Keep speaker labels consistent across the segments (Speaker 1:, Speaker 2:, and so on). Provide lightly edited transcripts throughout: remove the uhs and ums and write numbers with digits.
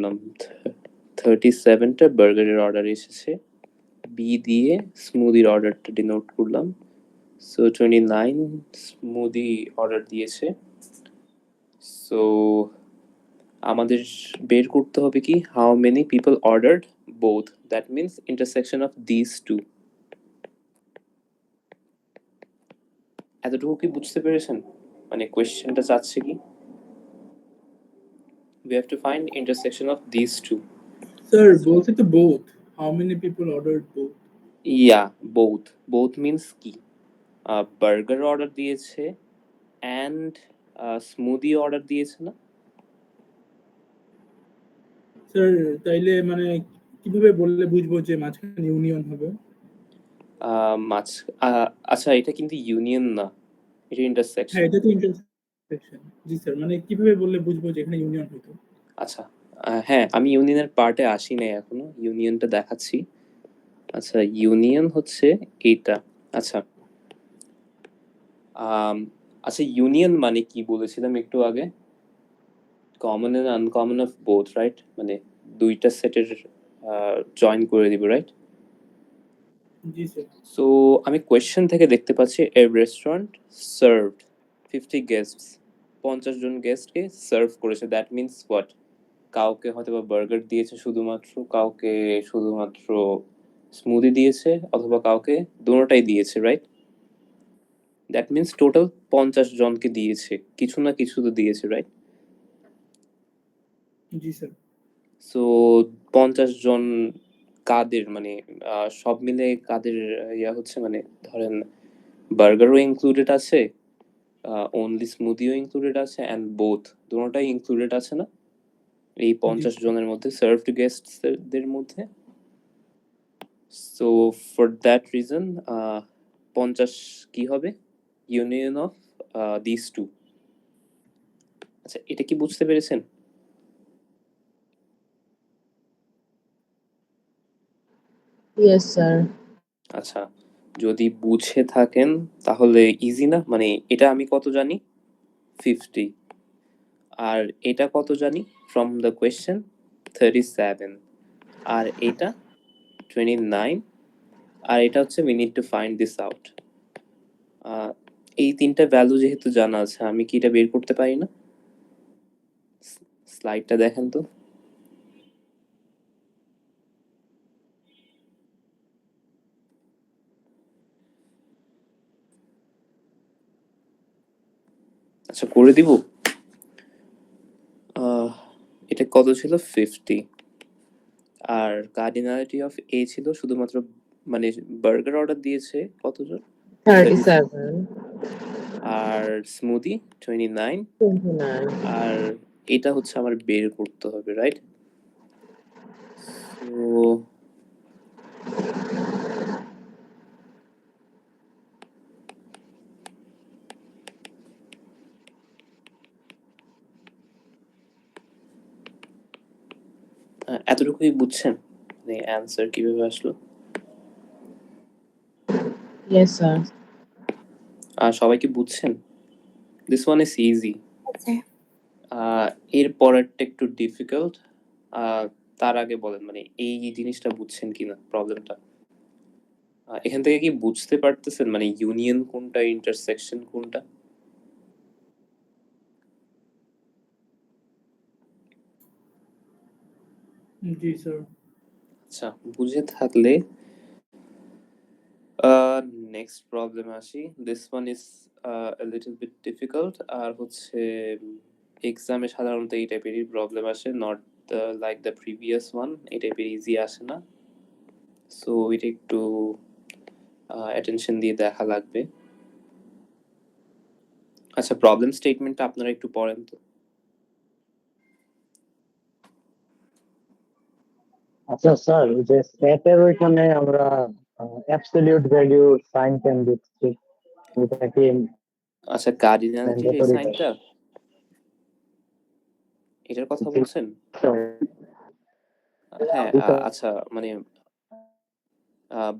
Speaker 1: করলাম 37টা বার্গারের অর্ডার এসেছে, বি দিয়ে স্মুদির অর্ডারটা ডিনোট করলাম। সো 29 স্মুদি অর্ডার দিয়েছে। সো আমাদের বের করতে হবে কি how many people ordered both, that means intersection of this two. এতটুকু কি বুঝতে পেরেছেন? মানে কোয়েশ্চেনটা চাচ্ছে কি we have to find intersection of these two.
Speaker 2: Sir, বলছে তো both. How many people ordered both?
Speaker 1: Yeah, both means কি বার্গার অর্ডার দিয়েছে অ্যান্ড স্মুদি অর্ডার দিয়েছে না?
Speaker 2: স্যার তাইলে মানে কিভাবে বললে বুঝবো যে মাঝখানে ইউনিয়ন হবে?
Speaker 1: মাছ আচ্ছা, এটা কিন্তু ইউনিয়ন না, এটা ইন্টারসেকশন।
Speaker 2: হ্যাঁ, এটা তো ইন্টারসেকশন। জি স্যার, মানে কিভাবে বললে বুঝবো যে এখানে ইউনিয়ন হতো?
Speaker 1: আচ্ছা, হ্যাঁ, আমি ইউনিয়নের পার্টে আসি নাই এখনো, ইউনিয়নটা দেখাচ্ছি। আচ্ছা, ইউনিয়ন হচ্ছে এইটা। আচ্ছা, আচ্ছা, ইউনিয়ন মানে কি বলেছিলাম একটু আগে? Common and uncommon of both, right? মানে দুইটা সেটের জয়েন করে দিব, রাইট?
Speaker 2: জি স্যার।
Speaker 1: সো আমি কোয়েশ্চেন থেকে দেখতে পাচ্ছি এ রেস্টুরেন্ট সার্ভড 50 গেস্টস, 50 জন গেস্টকে সার্ভ করেছে। That means what? কাউকে হয়তো বা বার্গার দিয়েছে শুধুমাত্র, কাউকে শুধুমাত্র স্মুদি দিয়েছে, অথবা কাউকে দুটোটাই দিয়েছে, রাইট? দ্যাট মিনস টোটাল 50 জনকে দিয়েছে, কিছু না কিছু তো দিয়েছে, রাইট?
Speaker 2: জি স্যার।
Speaker 1: সো 50 জন কাদের, মানে সব মিলে কাদের ইয়া হচ্ছে, মানে ধরেন বার্গারও ইনক্লুডেড আছে, অনলি স্মুদিও ইনক্লুডেড আছে, অ্যান্ড বোথ দুটোটাই ইনক্লুডেড আছে না এই 50 জনের মধ্যে, সার্ভড গেস্টদের মধ্যে। সো ফর দ্যাট রিজন 50 কি হবে? Union of this two. আচ্ছা, এটা কি বুঝতে পেরেছেন?
Speaker 3: Yes, sir.
Speaker 1: আচ্ছা, যদি বুঝে থাকেন তাহলে ইজি না? মানে এটা আমি কত জানি? 50। আর এটা কত জানি ফ্রম দ্য কোয়েশ্চেন? 37। আর এটা 29। আর এটা হচ্ছে we need to find this out. এই তিনটা ভ্যালু যেহেতু জানা আছে, আমি কি এটা বের করতে পারি না? স্লাইডটা দেখেন তো। আচ্ছা, করে দিব। এটা কত ছিল? 50। আর কার্ডিনালিটি অফ এ ছিল শুধুমাত্র, মানে বার্গার অর্ডার দিয়েছে কতজন?
Speaker 3: 37.
Speaker 1: আর স্মুদি 29।
Speaker 3: 29.
Speaker 1: আর এটা হচ্ছে আমার বের করতে হবে, রাইট? সো এতটুকুই বুঝছেন মানে অ্যান্সার কিভাবে আসলো?
Speaker 3: Yes, sir.
Speaker 1: আর সবাই কি বুঝছেন? This one is easy.
Speaker 3: Okay.
Speaker 1: এর পরেরটা একটু ডিফিকাল্ট। তার আগে বলেন, মানে এই জিনিসটা বুঝছেন কিনা, প্রবলেমটা? এখান থেকে কি বুঝতে পারতেছেন মানে ইউনিয়ন কোনটা, ইন্টারসেকশন কোনটা?
Speaker 2: জি স্যার।
Speaker 1: আচ্ছা, বুঝে থাকলে নেক্সট প্রবলেম আসি। This one is a little bit difficult। আর হচ্ছে এক্সামে সাধারণত এই টাইপেরই প্রবলেম আসে, not like the previous one, এই টাইপের ইজি আসে না। সো এটা একটু অ্যাটেনশন দিয়ে দেখা লাগবে। আচ্ছা, প্রবলেম স্টেটমেন্টটা আপনারা একটু পড়েন তো।
Speaker 4: আচ্ছা স্যার, যে সেটের ওইখানে আমরা অ্যাবসলিউট ভ্যালু সাইন কেন দিচ্ছি, এটা কি
Speaker 1: আচ্ছা, কার্ডিনালিটির এই
Speaker 4: ম্যান্ডেটরি?
Speaker 1: সাইনটা, এটার কথা বলছেন? হ্যাঁ, আচ্ছা, মানে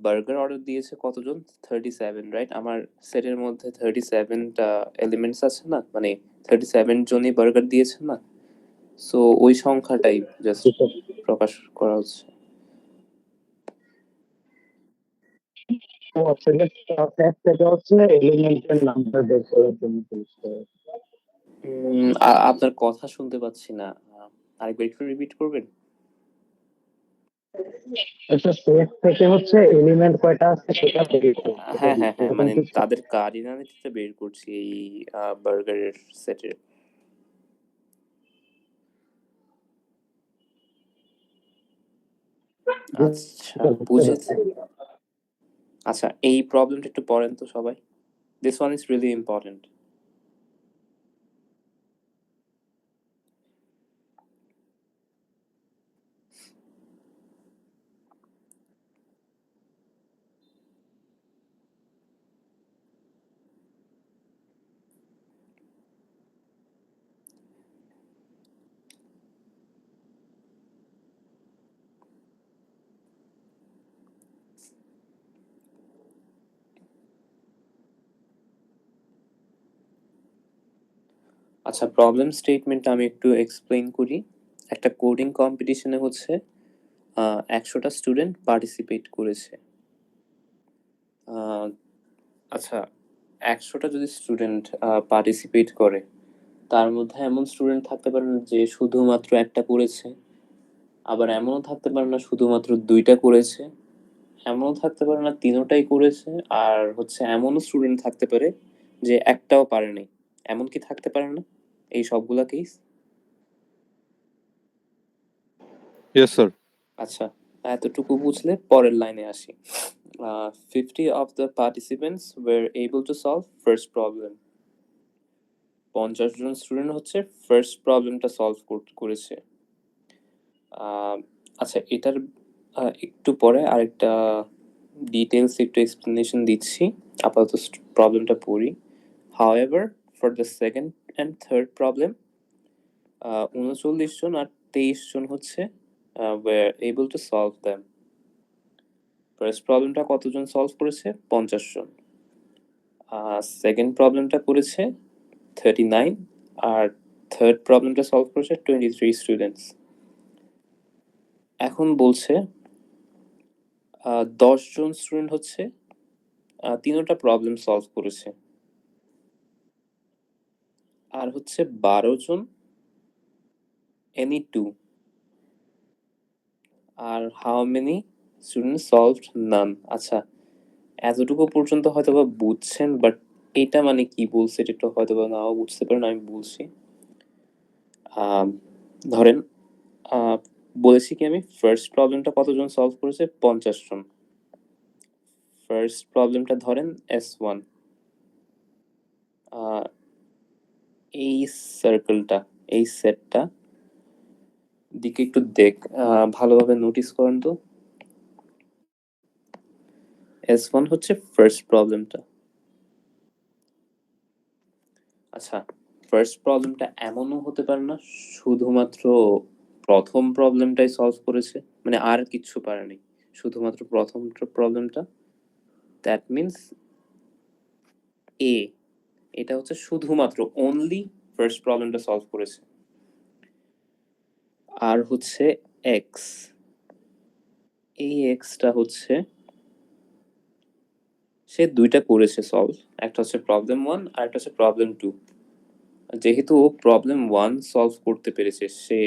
Speaker 1: বার্গার অর্ডার দিয়েছে কতজন? 37, রাইট? আমার সেটের মধ্যে 37টা এলিমেন্টস আছে না, মানে 37 জনই বার্গার দিয়েছে না? সো ওই সংখ্যাটাই জাস্ট প্রকাশ করা হচ্ছে।
Speaker 4: সেটা হচ্ছে এলিমেন্টের নাম্বার বের করার জন্য use করে।
Speaker 1: আপনার কথা শুনতে পাচ্ছি না, আরেকবার একটু রিপিট করবেন?
Speaker 4: একটা সেট থেকে হচ্ছে এলিমেন্ট কয়টা আছে সেটা বের করতে
Speaker 1: হ্যাঁ
Speaker 4: হবে।
Speaker 1: হ্যাঁ হ্যাঁ,
Speaker 4: এরকম
Speaker 1: মানে
Speaker 4: কিছু।
Speaker 1: তাদের কার্ডিনালিটিটা বের করছি এই বার্গারের সেটের। আচ্ছা, বুঝেছি। আচ্ছা, এই প্রবলেমটা একটু পড়েন তো সবাই। This one is really important. আচ্ছা, প্রবলেম স্টেটমেন্টটা আমি একটু এক্সপ্লেইন করি। একটা কোডিং কম্পিটিশনে হচ্ছে 100টা স্টুডেন্ট পার্টিসিপেট করেছে। আচ্ছা, 100টা যদি স্টুডেন্ট পার্টিসিপেট করে, তার মধ্যে এমন স্টুডেন্ট থাকতে পারে না যে শুধুমাত্র একটা করেছে, আবার এমনও থাকতে পারে না শুধুমাত্র 2টা করেছে, এমনও থাকতে পারে না 3টাই করেছে, আর হচ্ছে এমনও স্টুডেন্ট থাকতে পারে যে একটাও পারেনি। এমন কি থাকতে পারে না এই সবগুলা কেস?
Speaker 5: Yes, sir.
Speaker 1: আচ্ছা, এতটুকু বুঝলে পরের লাইনে আসি। 50 of the participants were able to solve first problem. 50 John student হচ্ছে ফার্স্ট প্রবলেমটা সলভ করেছে। আচ্ছা, এটার একটু পরে আরেকটা ডিটেলস একটু এক্সপ্লেনেশন দিচ্ছি, আপাতত প্রবলেমটা পড়ি। However, for the second and third problem, 39 জন আর 23 জন হচ্ছে were able to solve them. First প্রবলেমটা কতজন সলভ করেছে? 50 জন। সেকেন্ড প্রবলেমটা করেছে 39, আর থার্ড প্রবলেমটা সলভ করেছে 23 স্টুডেন্টস। এখন বলছে 10 জন স্টুডেন্ট হচ্ছে 3টা প্রবলেম সলভ করেছে, আর হচ্ছে 12 জন এনি 2, আর how many student solved none. আচ্ছা, এতটুকু পর্যন্ত হয়তো বা বুঝছেন, বাট এটা মানে কি বলছে এটা একটু হয়তো বা নাও বুঝতে পারেন, আমি বলছি। ধরেন বলেছি কি আমি ফার্স্ট প্রবলেমটা কতজন সলভ করেছে? 50 জন। ফার্স্ট প্রবলেমটা ধরেন S1। এই সার্কেলটা, এই সেটটা দিকে একটু ভালোভাবে নোটিস করেন তো। S1 হচ্ছে ফার্স্ট প্রবলেমটা। আচ্ছা, ফার্স্ট প্রবলেমটা এমনও হতে পারে না শুধুমাত্র প্রথম প্রবলেমটাই সলভ করেছে, মানে আর কিচ্ছু পারেনি, শুধুমাত্র প্রথম প্রবলেমটা। দ্যাট মিন্স এ, এটা হচ্ছে শুধুমাত্র অনলি ফার্স্ট প্রবলেমটা সলভ করেছে। আর হচ্ছে এক্স, এই এক্সটা হচ্ছে সে 2টা করেছে সলভ, একটা হচ্ছে প্রবলেম 1 আর একটা হচ্ছে প্রবলেম 2। যেহেতু ও প্রবলেম 1 সলভ করতে পেরেছে, সে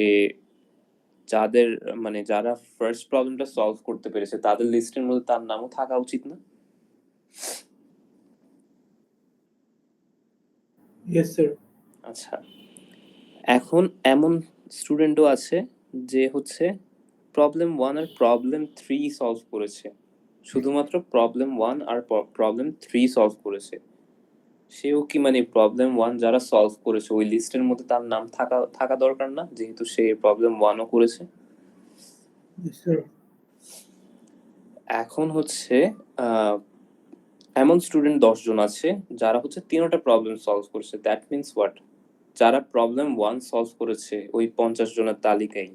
Speaker 1: যাদের মানে যারা ফার্স্ট প্রবলেমটা সলভ করতে পেরেছে তাদের লিস্টের মধ্যে তার নামও থাকা উচিত না?
Speaker 2: Yes sir.
Speaker 1: আচ্ছা, এখন এমন স্টুডেন্টও আছে যে হচ্ছে প্রবলেম 1 আর প্রবলেম 3 সলভ করেছে, শুধুমাত্র প্রবলেম 1 আর প্রবলেম 3 সলভ করেছে। সেও কি মানে প্রবলেম 1 যারা সলভ করেছে ওই লিস্টের মধ্যে তার নাম থাকা দরকার না, যেহেতু সে প্রবলেম 1ও করেছে?
Speaker 2: Yes sir.
Speaker 1: এখন হচ্ছে এমন স্টুডেন্ট 10 জন আছে যারা হচ্ছে 3টা প্রবলেম সলভ করেছে। That means what? যারা প্রবলেম 1 সলভ করেছে ওই 50 জনের তালিকায়,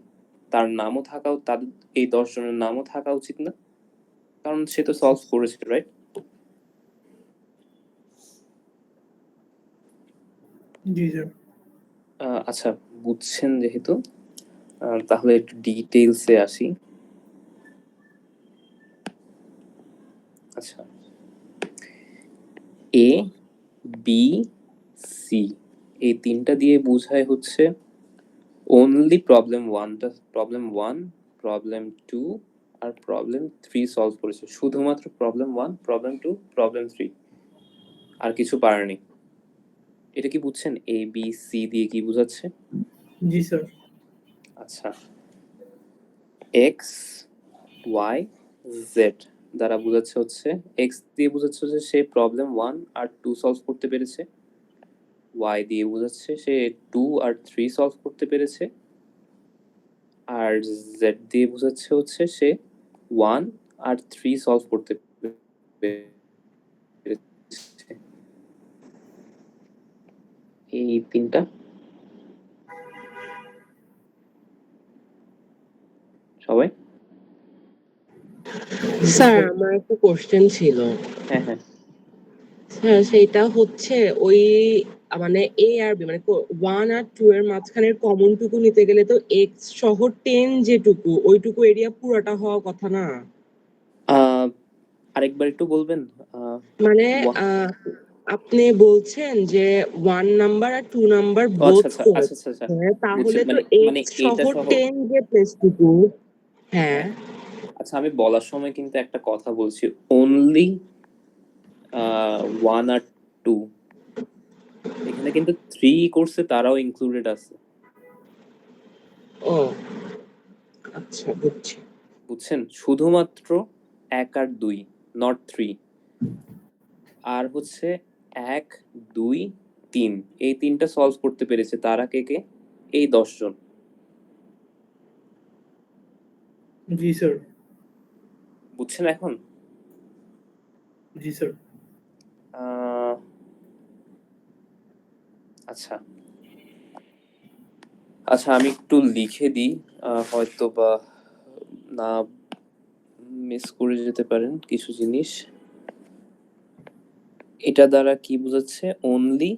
Speaker 1: তার নামও তাদের এই 10 জনের নামও থাকা উচিত না? কারণ সে তো সলভ করেছে, রাইট?
Speaker 2: জি স্যার।
Speaker 1: আচ্ছা, বুঝছেন যেহেতু, তাহলে একটু ডিটেইলসে আসি। আচ্ছা, এ বি সি এই তিনটা দিয়ে বোঝায় হচ্ছে অনলি প্রবলেম ওয়ানটা, প্রবলেম ওয়ান, প্রবলেম টু আর প্রবলেম থ্রি সলভ করেছে, শুধুমাত্র problem one, problem two, problem three, আর কিছু পারেনি। এটা কি বুঝছেন এ বি সি দিয়ে কি বোঝাচ্ছে?
Speaker 2: জি স্যার।
Speaker 1: আচ্ছা, এক্স ওয়াই জেড দ্বারা বোঝাচ্ছে হচ্ছে, এক্স দিয়ে বোঝাচ্ছে হচ্ছে সে প্রবলেম ওয়ান আর টু সলভ করতে পেরেছে, ওয়াই দিয়ে বোঝাচ্ছে সে টু আর থ্রি সলভ করতে পেরেছে, আর জেড দিয়ে বোঝাচ্ছে হচ্ছে সে ওয়ান আর থ্রি সলভ করতে পেরেছে। এই তিনটা সবাই।
Speaker 3: স্যার আমার একটা কোশ্চেন ছিল।
Speaker 1: হ্যাঁ হ্যাঁ,
Speaker 3: স্যার সেটা হচ্ছে ওই মানে এ আর বি মানে 1 আর 2 এর মাঝখানের কমন টুকু নিতে গেলে তো এক্স সহ 10 যেটুকু ওইটুকু এরিয়া পুরোটা হওয়া কথা না?
Speaker 1: আরেকবার একটু বলবেন?
Speaker 3: মানে
Speaker 1: ওয়া-
Speaker 3: আপনি বলছেন যে 1 নাম্বার আর 2 নাম্বার
Speaker 1: ও আচ্ছা
Speaker 3: বোথ
Speaker 1: আচ্ছা আচ্ছা
Speaker 3: করেছে,
Speaker 1: আচ্ছা আচ্ছা,
Speaker 3: তাহলে
Speaker 1: বুঝছেন
Speaker 3: তো
Speaker 1: মানে, মানে
Speaker 3: এক্স সহ
Speaker 1: এইটা সহ।
Speaker 3: 10 যে প্লেসটুকু। হ্যাঁ,
Speaker 1: হ্যাঁ, আচ্ছা আমি বলার সময় কিন্তু একটা কথা বলছি, অনলি ওয়ান আর টু, এখানে কিন্তু থ্রি করছে তারাও ইনক্লুডেড আছে,
Speaker 3: ও আচ্ছা বুঝছি।
Speaker 1: বুঝছেন? শুধুমাত্র এক আর দুই, নট থ্রি। আর হচ্ছে এক, দুই, তিন, এই তিনটা সলভ করতে পেরেছে, তারা কে কে? এই 10 জন।
Speaker 2: জি স্যার।
Speaker 1: বুঝছেন এখন?
Speaker 2: জি স্যার।
Speaker 1: আহ, আচ্ছা আচ্ছা, আমি একটু লিখে দিই, হয়তো বা না মিস করে যেতে পারেন কিছু জিনিস। এটা দ্বারা কি বোঝাচ্ছে? অনলি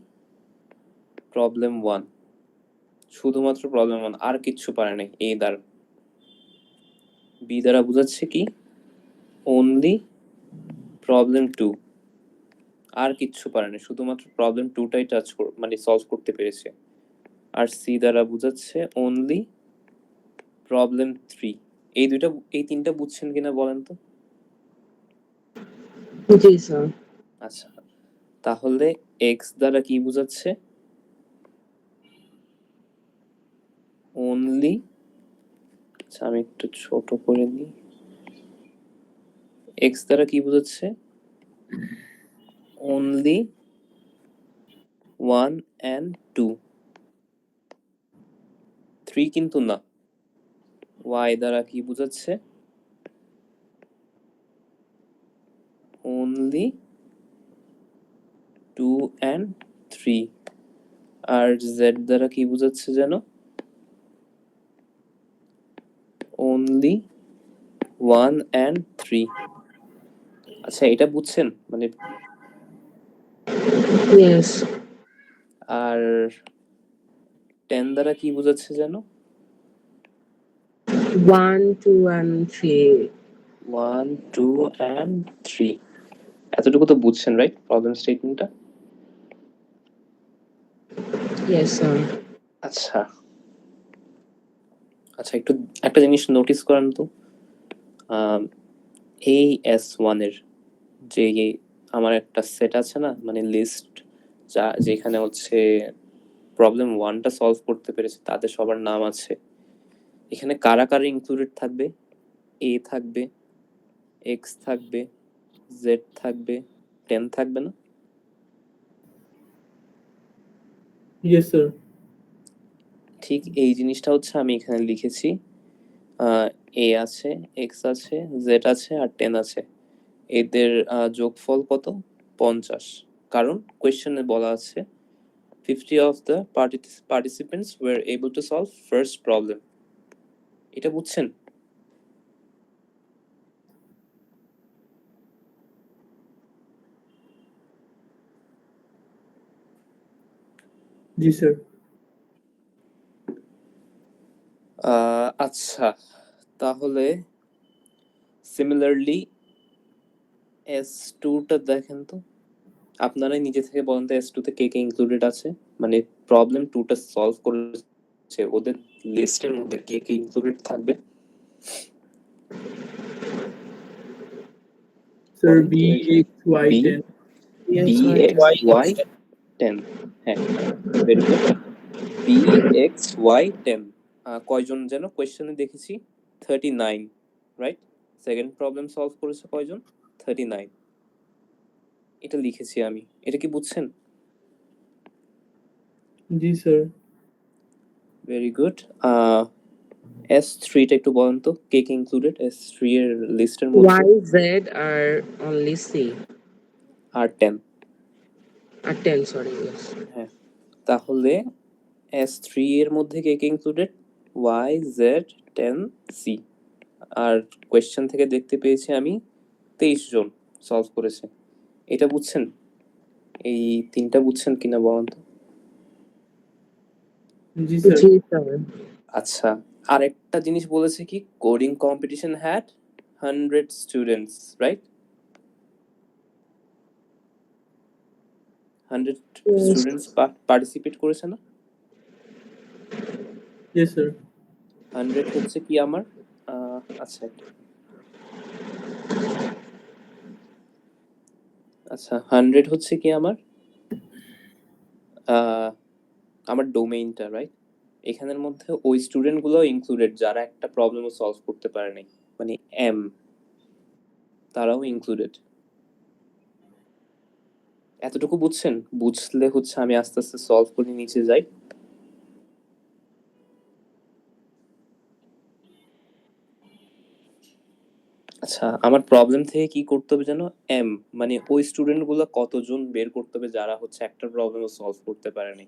Speaker 1: প্রবলেম ওয়ান, শুধুমাত্র প্রবলেম ওয়ান, আর কিচ্ছু পারে নাই। এ দ্বারা, বি দ্বারা বোঝাচ্ছে কি? অনলি প্রবলেম টু, আর কিচ্ছু পারে না, শুধুমাত্র প্রবলেম টুটাই মানে সলভ করতে পেরেছে। আর সি দ্বারা বোঝাচ্ছে অনলি প্রবলেম থ্রি। এই দুইটা, এই তিনটা বুঝছেন কিনা বলেন তো?
Speaker 3: জি স্যার।
Speaker 1: আচ্ছা, তাহলে এক্স দ্বারা কি বোঝাচ্ছে? অনলি, আচ্ছা আমি একটু ছোট করে নিই, এক্স দ্বারা কি বোঝাচ্ছে? Only one and two, three কিন্তু না। ওয়াই দ্বারা কি বোঝাচ্ছে? Only two and three. আর জেড দ্বারা কি বোঝাচ্ছে যেন? Only one and three. আচ্ছা এটা বুঝছেন মানে?
Speaker 3: ইয়েস।
Speaker 1: আর টেন দ্বারা কি বোঝাচ্ছে যেন?
Speaker 3: 1 2 and 3।
Speaker 1: One two and three. এতটুকু তো বুঝছেন, রাইট? প্রবলেম স্টেটমেন্টটা।
Speaker 3: Yes sir.
Speaker 1: আচ্ছা আচ্ছা, একটু একটা জিনিস নোটিস করেন তো, এই এস ওয়ানের যে আমার একটা সেট আছে না, মানে লিস্ট, যা যেখানে হচ্ছে প্রবলেম ওয়ানটা সলভ করতে পেরেছে তাদের সবার নাম আছে, এখানে কারা কারা ইনক্লুডেড থাকবে? এ থাকবে, এক্স থাকবে, জেড থাকবে, টেন থাকবে না?
Speaker 2: Yes sir.
Speaker 1: ঠিক এই জিনিসটা হচ্ছে আমি এখানে লিখেছি, এ আছে, এক্স আছে, জেড আছে আর টেন আছে, এদের যোগফল কত? 50। কারণ কোয়েশ্চেনে বলা আছে 50 of the participants were able to solve first problem. এটা বুঝছেন?
Speaker 2: জি স্যার।
Speaker 1: আচ্ছা, তাহলে সিমিলারলি S2 টা দেখেন তো, আপনারাই নিজে থেকে বলেন তো S2 তে কে কে ইনক্লুডেড আছে, মানে প্রবলেম 2 টা সলভ করেছে ওদের লিস্টের মধ্যে কে কে ইনক্লুডেড থাকবে।
Speaker 2: স্যার
Speaker 1: বলেন
Speaker 2: বি
Speaker 1: কে-
Speaker 2: এক্স ওয়াই
Speaker 1: B
Speaker 2: 10
Speaker 1: BXY10, হ্যাঁ, ভেরি গুড। BXY10 কয়জন যেন কোয়েশ্চেনে দেখেছি 39, রাইট? সেকেন্ড প্রবলেম সলভ করেছে কয়জন? 39, এটা লিখেছি আমি। এটা কি বুঝছেন?
Speaker 2: জি স্যার।
Speaker 1: Very good. S3 টা একটু বলেন তো কে কে ইনক্লুডেড S3 এর লিস্টের মধ্যে?
Speaker 3: Y, Z are only C.
Speaker 1: R 10,
Speaker 3: Or 10, sorry, yes.
Speaker 1: হ্যাঁ, তাহলে S3 এর মধ্যে কে কে ইনক্লুডেড? Y, Z, 10, C। আর কোয়েশ্চেন থেকে দেখতে পেয়েছি আমি 23 জন সলভ করেছে। এটা বুঝছেন? এই তিনটা বুঝছেন কিনা বলেন তো?
Speaker 2: জি স্যার।
Speaker 3: জি স্যার।
Speaker 1: আচ্ছা, আরেকটা জিনিস বলেছে কি coding competition had 100 students, right? 100
Speaker 3: Yes.
Speaker 1: Students participate করেছে না?
Speaker 2: জি স্যার।
Speaker 1: 100 হচ্ছে কি আমার আচ্ছা আচ্ছা 100 হচ্ছে কি আমার আমার ডোমেইনটা, রাইট? এখানের মধ্যে ওই স্টুডেন্টগুলো ইনক্লুডেড যারা একটা প্রবলেমও সলভ করতে পারে নাই, মানে এম, তারাও ইনক্লুডেড। এতটুকু বুঝছেন? বুঝলে হচ্ছে আমি আস্তে আস্তে সলভ করে নিচে যাই। আচ্ছা, আমার প্রবলেম থেকে কি করতে হবে জানো? এম, মানে ওই স্টুডেন্টগুলো কতজন বের করতে হবে যারা হচ্ছে একটা প্রবলেমও সলভ করতে পারেনি।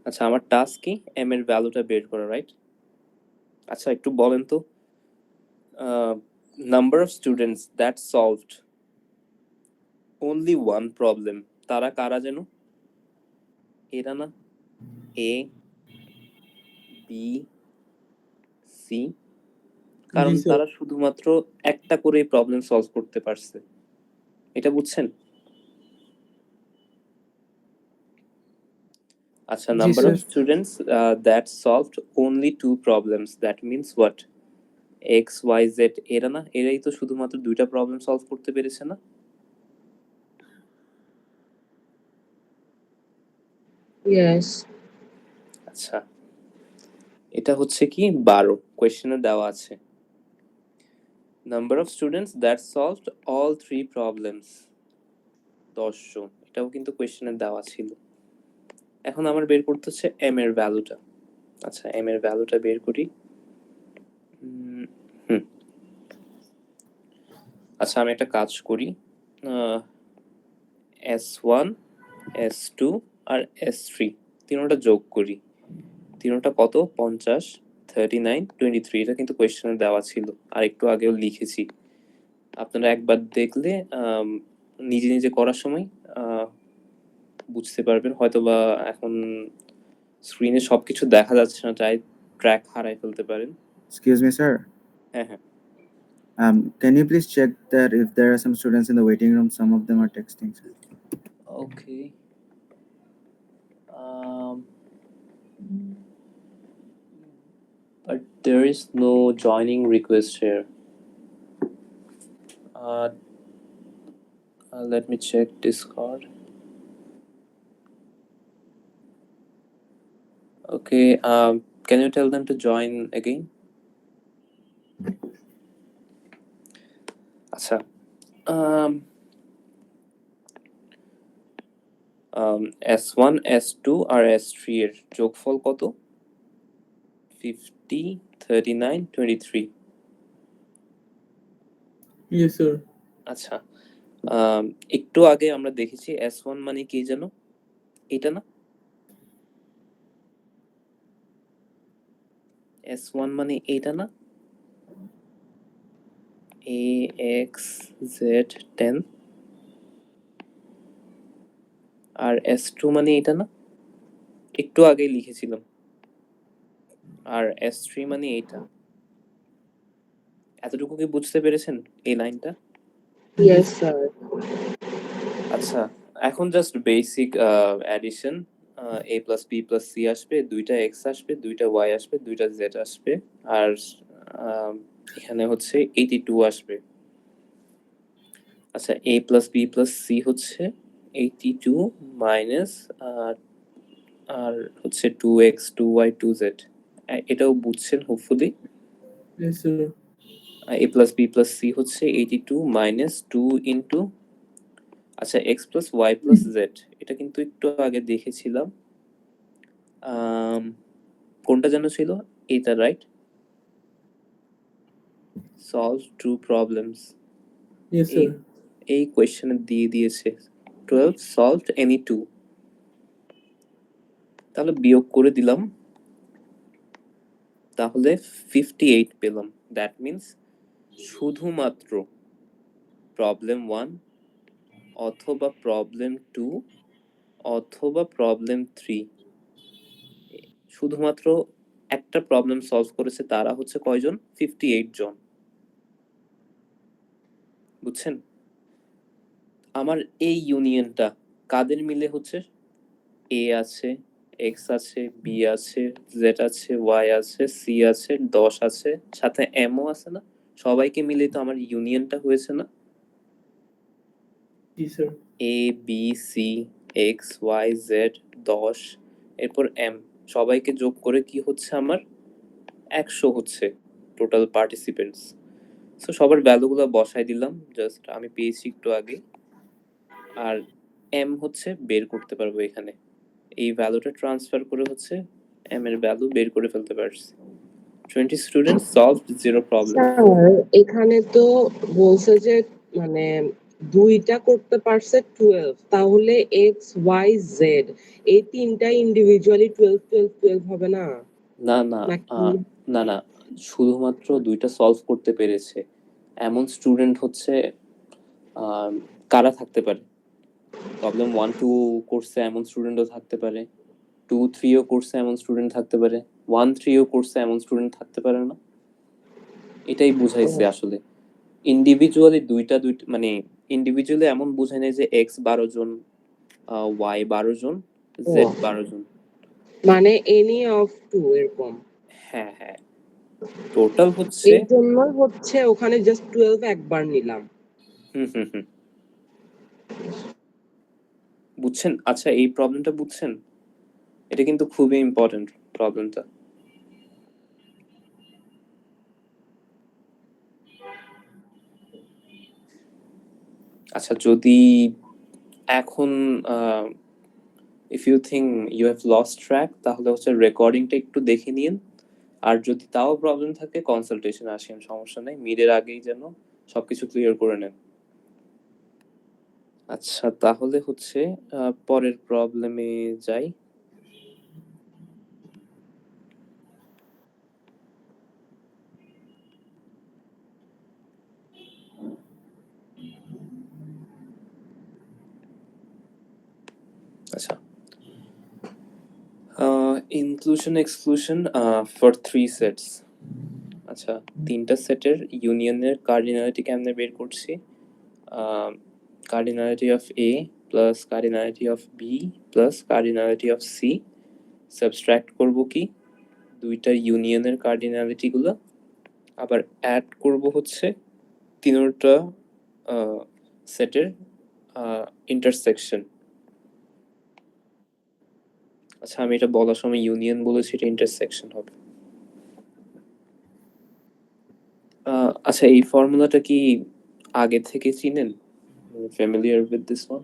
Speaker 1: আচ্ছা, আমার টাস্ক কি? এম এর ভ্যালুটা বের করা, রাইট? আচ্ছা, একটু বলেন তো number of students that solved only one problem, তারা কারা যেন? এরা না? এ, বি, সি, কারণ
Speaker 2: জি স্যার।
Speaker 1: তারা শুধুমাত্র একটা করে প্রবলেম সলভ করতে পারছে। এটা বুঝছেন? আচ্ছা,
Speaker 2: জি
Speaker 1: number of
Speaker 2: sir.
Speaker 1: Students that solved only two problems, that means what? X Y Z, এরা না? এরাই তো শুধুমাত্র দুইটা প্রবলেম সলভ করতে পেরেছে না?
Speaker 3: Yes.
Speaker 1: আচ্ছা, এটা হচ্ছে কি 12, কোয়েশ্চেনে দেওয়া আছে number of students that solved all three problems 10 জন, এটাও কিন্তু কোয়েশ্চেনে দেওয়া ছিল। এখন আমার বের করতে হচ্ছে এম এর ভ্যালুটা। আচ্ছা, এম এর ভ্যালুটা বের করি। আচ্ছা, আমি একটা কাজ করি, S1, S2 আর S3 তিনোটা যোগ করি। তিনোটা কত? 50, 39, 23, এটা কিন্তু কোয়েশ্চেনে দেওয়া ছিল আর একটু আগেও লিখেছি। আপনারা একবার দেখলে নিজে নিজে করার সময় বুঝতে পারবেন। হয়তোবা এখন স্ক্রিনে সবকিছু দেখা যাচ্ছে না, তাই ট্র্যাক হারাই ফেলতে পারেন।
Speaker 6: Excuse me, sir.
Speaker 1: হ্যাঁ হ্যাঁ,
Speaker 6: Can you please check that if there are some students in the waiting room, some of them are texting, sir.
Speaker 1: Okay. But there is no joining request here. Let me check Discord. Okay, can you tell them to join again? আচ্ছা, S1, S2 আর S3 এর যোগফল কত? 50, 39, 23।
Speaker 2: Yes sir.
Speaker 1: আচ্ছা, একটু আগে আমরা দেখেছি S1 মানে কি জানো? এটা না? S1 মানে এটা না? AXZ10। আর S2 মানে এটা না? একটু আগেই লিখেছিলাম। আর S3 মানে এইটা। এতটুকু কি বুঝতে পেরেছেন এই লাইনটা?
Speaker 3: Yes sir.
Speaker 1: আচ্ছা, এখন just basic addition. a plus b plus c আসবে, দুইটা x আসবে, দুইটা y আসবে, দুইটা z আসবে, আর এখানে হচ্ছে 82 আসবে। আচ্ছা, a plus b plus c হচ্ছে 82 মাইনাস আর হচ্ছে 2x 2y 2z। এটাও বুঝছেন hopefully.
Speaker 2: Yes, sir.
Speaker 1: a plus b plus c হচ্ছে 82 মাইনাস 2 ইন্টু আচ্ছা x plus y plus z। এটা কিন্তু একটু আগে দেখেছিলাম। কোনটা যেন ছিল? এটা right? Solve two problems.
Speaker 2: Yes, sir.
Speaker 1: এই কোয়েশ্চেনে দিয়ে দিয়েছে 12 সলভড এনি টু। তাহলে বিয়োগ করে দিলাম, তাহলে 58 পেলাম। দ্যাট মিন্স শুধুমাত্র প্রবলেম 1 অথবা প্রবলেম 2 অথবা প্রবলেম 3, শুধুমাত্র একটা প্রবলেম সলভ করেছে তারা হচ্ছে কয়জন? 58 জন। বুঝছেন? আমার এই ইউনিয়নটা কাদের মিলে হচ্ছে? A আছে, X আছে, B আছে, Z আছে, Y আছে, C আছে, 10 আছে, সাথে M ও আছে না? সবাইকে মিলে তো আমার ইউনিয়নটা হয়েছে না?
Speaker 2: Yes, sir.
Speaker 1: A B C X Y Z 10 এরপর M, সবাইকে যোগ করে কি হচ্ছে আমার? 100 হচ্ছে টোটাল পার্টিসিপেন্টস। সো সবার ভ্যালুগুলো বসাই দিলাম, জাস্ট আমি পেয়েছি একটু আগে। আর M হচ্ছে বের করতে পারবো এখানে, এই ভ্যালুটা ট্রান্সফার করে হচ্ছে M এর ভ্যালু বের করে ফেলতে পারছি। 20 স্টুডেন্টস সলভড 0 প্রবলেম।
Speaker 3: স্যার এখানে তো বলছে যে মানে দুইটা করতে পারছে 12, তাহলে এক্স ওয়াই জেড এই তিনটা ইন্ডিভিজুয়ালি 12 12 12 হবে না
Speaker 1: না না
Speaker 3: নাকি?
Speaker 1: না না, শুধুমাত্র দুইটা সলভ করতে পেরেছে এমন স্টুডেন্ট হচ্ছে কারা থাকতে পারে? প্রবলেম 1 2 করছে এমন স্টুডেন্টও থাকতে পারে, 2 3 ও করছে এমন স্টুডেন্ট থাকতে পারে, 1 3 ও করছে এমন স্টুডেন্ট থাকতে পারে না? এটাই বুঝাইছে আসলে। ইন্ডিভিজুয়ালি দুইটা মানে ইন্ডিভিজুয়ালি এমন বোঝায় না যে x 12 জন, y 12 জন, z 12 জন।
Speaker 3: মানে এনি অফ টু এরকম।
Speaker 1: হ্যাঁ হ্যাঁ, টোটাল হচ্ছে
Speaker 3: এই জন্য হচ্ছে ওখানে জাস্ট 12 একবার নিলাম।
Speaker 1: হুম হুম হুম, বুঝছেন? আচ্ছা, এই প্রবলেমটা বুঝছেন? এটা কিন্তু খুবই ইম্পর্টেন্ট প্রবলেমটা। আচ্ছা, যদি এখন if you think you have lost track, তাহলে হচ্ছে রেকর্ডিংটা একটু দেখে নিন। আর যদি তাও প্রবলেম থাকে কনসালটেশন আসেন, সমস্যা নেই, মিডের আগেই যেন সবকিছু ক্লিয়ার করে নেন। আচ্ছা, তাহলে হচ্ছে পরের প্রবলেমে যাই। আচ্ছা, ইনক্লুশন এক্সক্লুশন ফর 3 সেটস। আচ্ছা, তিনটা সেটের ইউনিয়নের কার্ডিনালিটি কেমনে বের করছি? Cardinality of A plus cardinality of B plus cardinality of C subtract করব কি দুইটা ইউনিয়নের কার্ডিনালিটি গুলো, আবার অ্যাড করব হচ্ছে তিনটা সেটের ইন্টারসেকশন। আচ্ছা, আমি এটা বলার সময় ইউনিয়ন বলেছি, এটা ইন্টারসেকশন হবে। আচ্ছা, এই ফর্মুলাটা কি আগে থেকে চিনেন? Familiar with this one?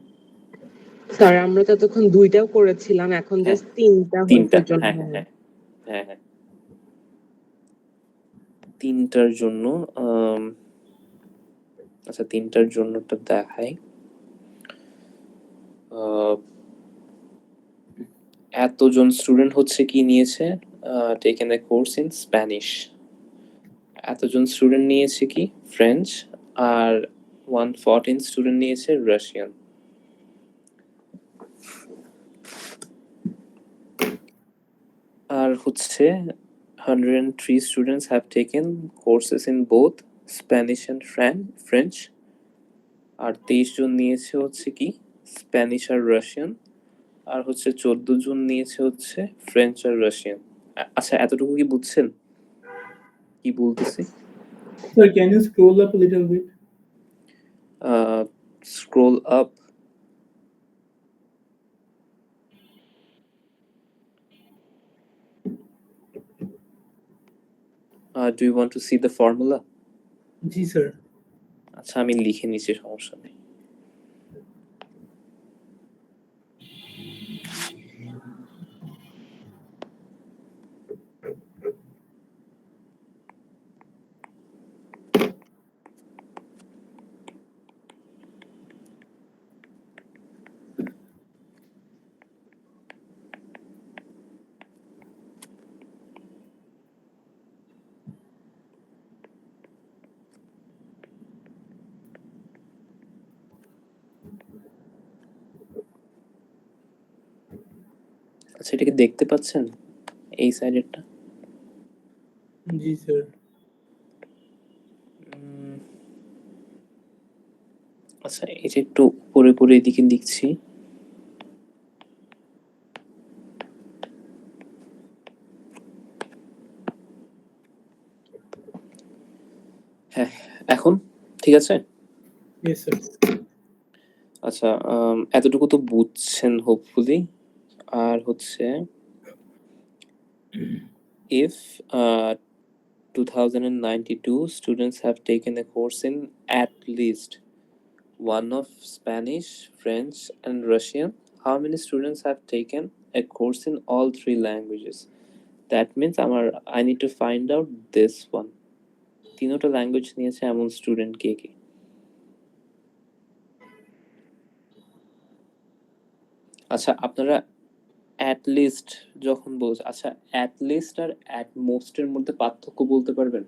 Speaker 3: Sir আমরা তো তখন দুইটাও করেছিলাম, এখন
Speaker 1: হ্যাঁ,
Speaker 3: জাস্ট তিনটা
Speaker 1: তিনটা,
Speaker 3: হওয়ার জন্য।
Speaker 1: হ্যাঁ হ্যাঁ হ্যাঁ হ্যাঁ, তিনটার জন্য আচ্ছা তিনটার জন্যটা দেখাই। এতজন স্টুডেন্ট হচ্ছে কি নিয়েছে taken A course in Spanish, এতজন স্টুডেন্ট নিয়েছে কি ফ্রেঞ্চ, আর 114 স্টুডেন্ট নিয়েছে রাশিয়ান। আর হচ্ছে 103 students have taken courses in both Spanish and French. আর 23 জন নিয়েছে হচ্ছে কি স্প্যানিশ আর রাশিয়ান, আর হচ্ছে 14 জন নিয়েছে হচ্ছে ফ্রেঞ্চ আর রাশিয়ান। আচ্ছা, এতটুকু কি বুঝছেন কি বলতেছি?
Speaker 2: Sir, can you scroll up a little bit?
Speaker 1: Scroll up. Do you want to see the formula?
Speaker 2: জি স্যার।
Speaker 1: আচ্ছা, আমি লিখে নিচ্ছি, সমস্যা নেই। আচ্ছা, এটাকে দেখতে পাচ্ছেন এই সাইডেরটা?
Speaker 2: জি স্যার।
Speaker 1: আচ্ছা, এই যে একটু উপরে উপরে এদিকে লিখছি। হ্যাঁ, এখন ঠিক আছে?
Speaker 2: Yes sir.
Speaker 1: আচ্ছা, এতটুকু তো বুঝছেন হোপফুলি। আর হচ্ছে if 2092 students have taken a course in at least one of Spanish, French and Russian, how many students have taken a course in all three languages? That means I need to find out this one. তিনটা language নিয়েছে এমন student কে কে? আচ্ছা, আপনারা at least যখন বলছেন, আচ্ছা at least আর at মোস্টের মধ্যে পার্থক্য বলতে পারবেন?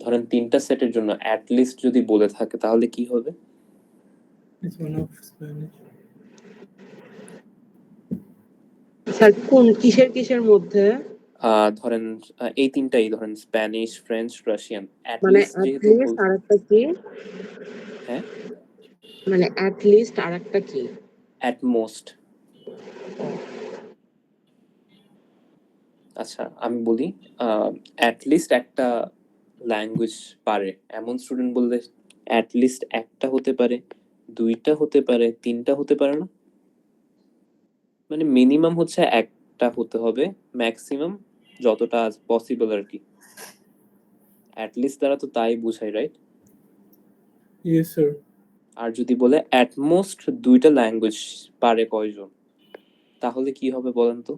Speaker 1: ধরেন তিনটা সেটের জন্য অ্যাট লিস্ট যদি বলে থাকে তাহলে কি হবে?
Speaker 2: It's one of Spanish.
Speaker 3: Sir কোন কিসের মধ্যে?
Speaker 1: ধরেন এই তিনটাই, ধরেন স্প্যানিশ, ফ্রেঞ্চ, রাশিয়ান। অ্যাট
Speaker 3: মানে
Speaker 1: লিস্ট যেহেতু
Speaker 3: অ্যাটলিস্ট আরেকটা কি?
Speaker 1: হ্যাঁ,
Speaker 3: মানে অ্যাটলিস্ট আরেকটা কি?
Speaker 1: At most. আচ্ছা, আমি বলি অ্যাট লিস্ট একটা ল্যাঙ্গুয়েজ পারে এমন স্টুডেন্ট বললে অ্যাট লিস্ট একটা হতে পারে, দুইটা হতে পারে, তিনটা হতে পারে না? মানে মিনিমাম হচ্ছে একটা হতে হবে, ম্যাক্সিমাম যতটা পসিবল আর কি। অ্যাট লিস্ট দ্বারা তো তাই বোঝায়, রাইট?
Speaker 2: Yes sir.
Speaker 1: আর যদি বলে অ্যাট মোস্ট দুইটা ল্যাঙ্গুয়েজ পারে কয়জন, তাহলে কি হবে বলেন তো?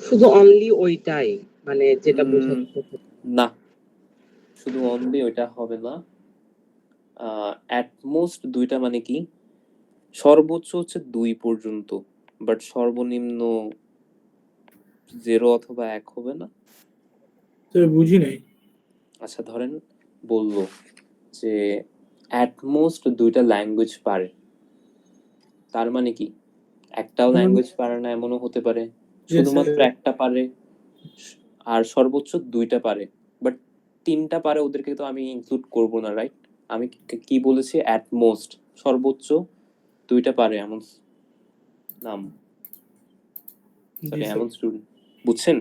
Speaker 3: শুধু অনলি ওইটাই, মানে যেটা বোঝাচ্ছে।
Speaker 1: না, শুধু অনলি ওইটা হবে না। অ্যাট মোস্ট দুইটা মানে কি, সর্বোচ্চ হচ্ছে 2 পর্যন্ত, বাট সর্বনিম্ন 0 অথবা 1 হবে না?
Speaker 2: স্যার বুঝি নাই।
Speaker 1: আচ্ছা, ধরেন বললো যে অ্যাট মোস্ট দুইটা ল্যাঙ্গুয়েজ পারে, তার মানে কি একটাও ল্যাঙ্গুয়েজ পারে না এমনও হতে পারে, শুধুমাত্র একটা পারে, আর সর্বোচ্চ দুইটা পারে, বাট তিনটা পারে ওদেরকে তো আমি ইনক্লুড করব না, রাইট? আমি কি বলেছি? অ্যাট মোস্ট সর্বোচ্চ দুইটা পারে এমন নাম, সরি এমন স্টুডেন্ট। বুঝছেন?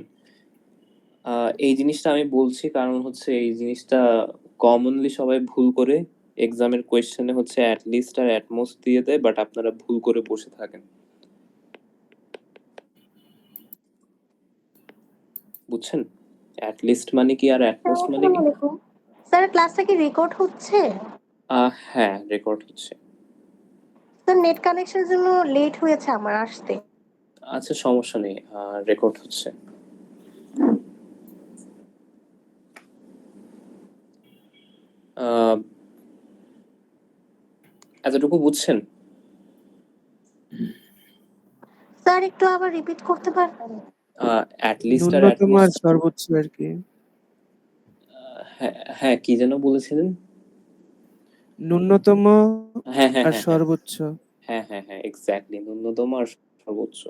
Speaker 1: এই জিনিসটা আমি বলছি কারণ হচ্ছে এই জিনিসটা কমনলি সবাই ভুল করে এক্সামের কোয়েশ্চেনে হচ্ছে অ্যাট লিস্ট আর অ্যাট মোস্ট দিয়ে দেয়, বাট আপনারা ভুল করে বসে থাকেন। বুঝছেন অ্যাট লিস্ট মানে কি আর অ্যাট মোস্ট মানে কি?
Speaker 7: স্যার ক্লাসটা কি রেকর্ড হচ্ছে?
Speaker 1: হ্যাঁ, রেকর্ড হচ্ছে।
Speaker 7: স্যার নেট কানেকশনের জন্য লেট হয়েছে আমার আসতে।
Speaker 1: আচ্ছা, সমস্যা নেই, রেকর্ড হচ্ছে। এতটুকু বুঝছেন?
Speaker 7: স্যার একটু আবার রিপিট করতে পারবেন?
Speaker 1: অ্যাট লিস্ট আর অ্যাট
Speaker 8: ন্যূনতম আর
Speaker 1: মোস্ট।
Speaker 8: সর্বোচ্চ আর কি।
Speaker 1: হ্যাঁ, কি যেন বলেছিলেন?
Speaker 8: ন্যূনতম
Speaker 1: হ্যাঁ
Speaker 8: আর সর্বোচ্চ।
Speaker 1: হ্যাঁ, এক্স্যাক্টলি, ন্যূনতম আর সর্বোচ্চ।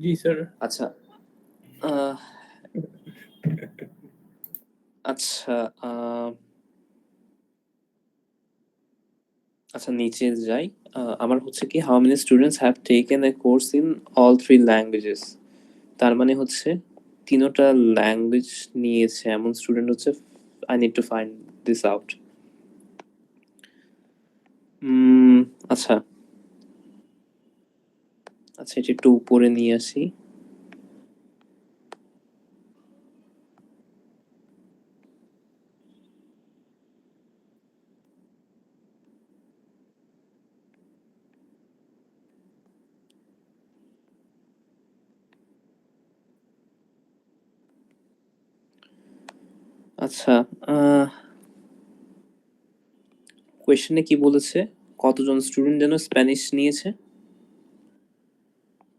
Speaker 2: জি স্যার।
Speaker 1: আচ্ছা আহ, আচ্ছা আচ্ছা নিচে যাই। আমার হচ্ছে কি how many students have taken A course in all three languages, তার মানে হচ্ছে তিনোটা ল্যাঙ্গুয়েজ নিয়েছে এমন স্টুডেন্ট হচ্ছে, I need to find this out. আচ্ছা আচ্ছা এটা একটু উপরে নিয়ে আসি। আচ্ছা কোয়েশ্চেনে কি বলেছে, কতজন স্টুডেন্ট যেন স্প্যানিশ নিয়েছে?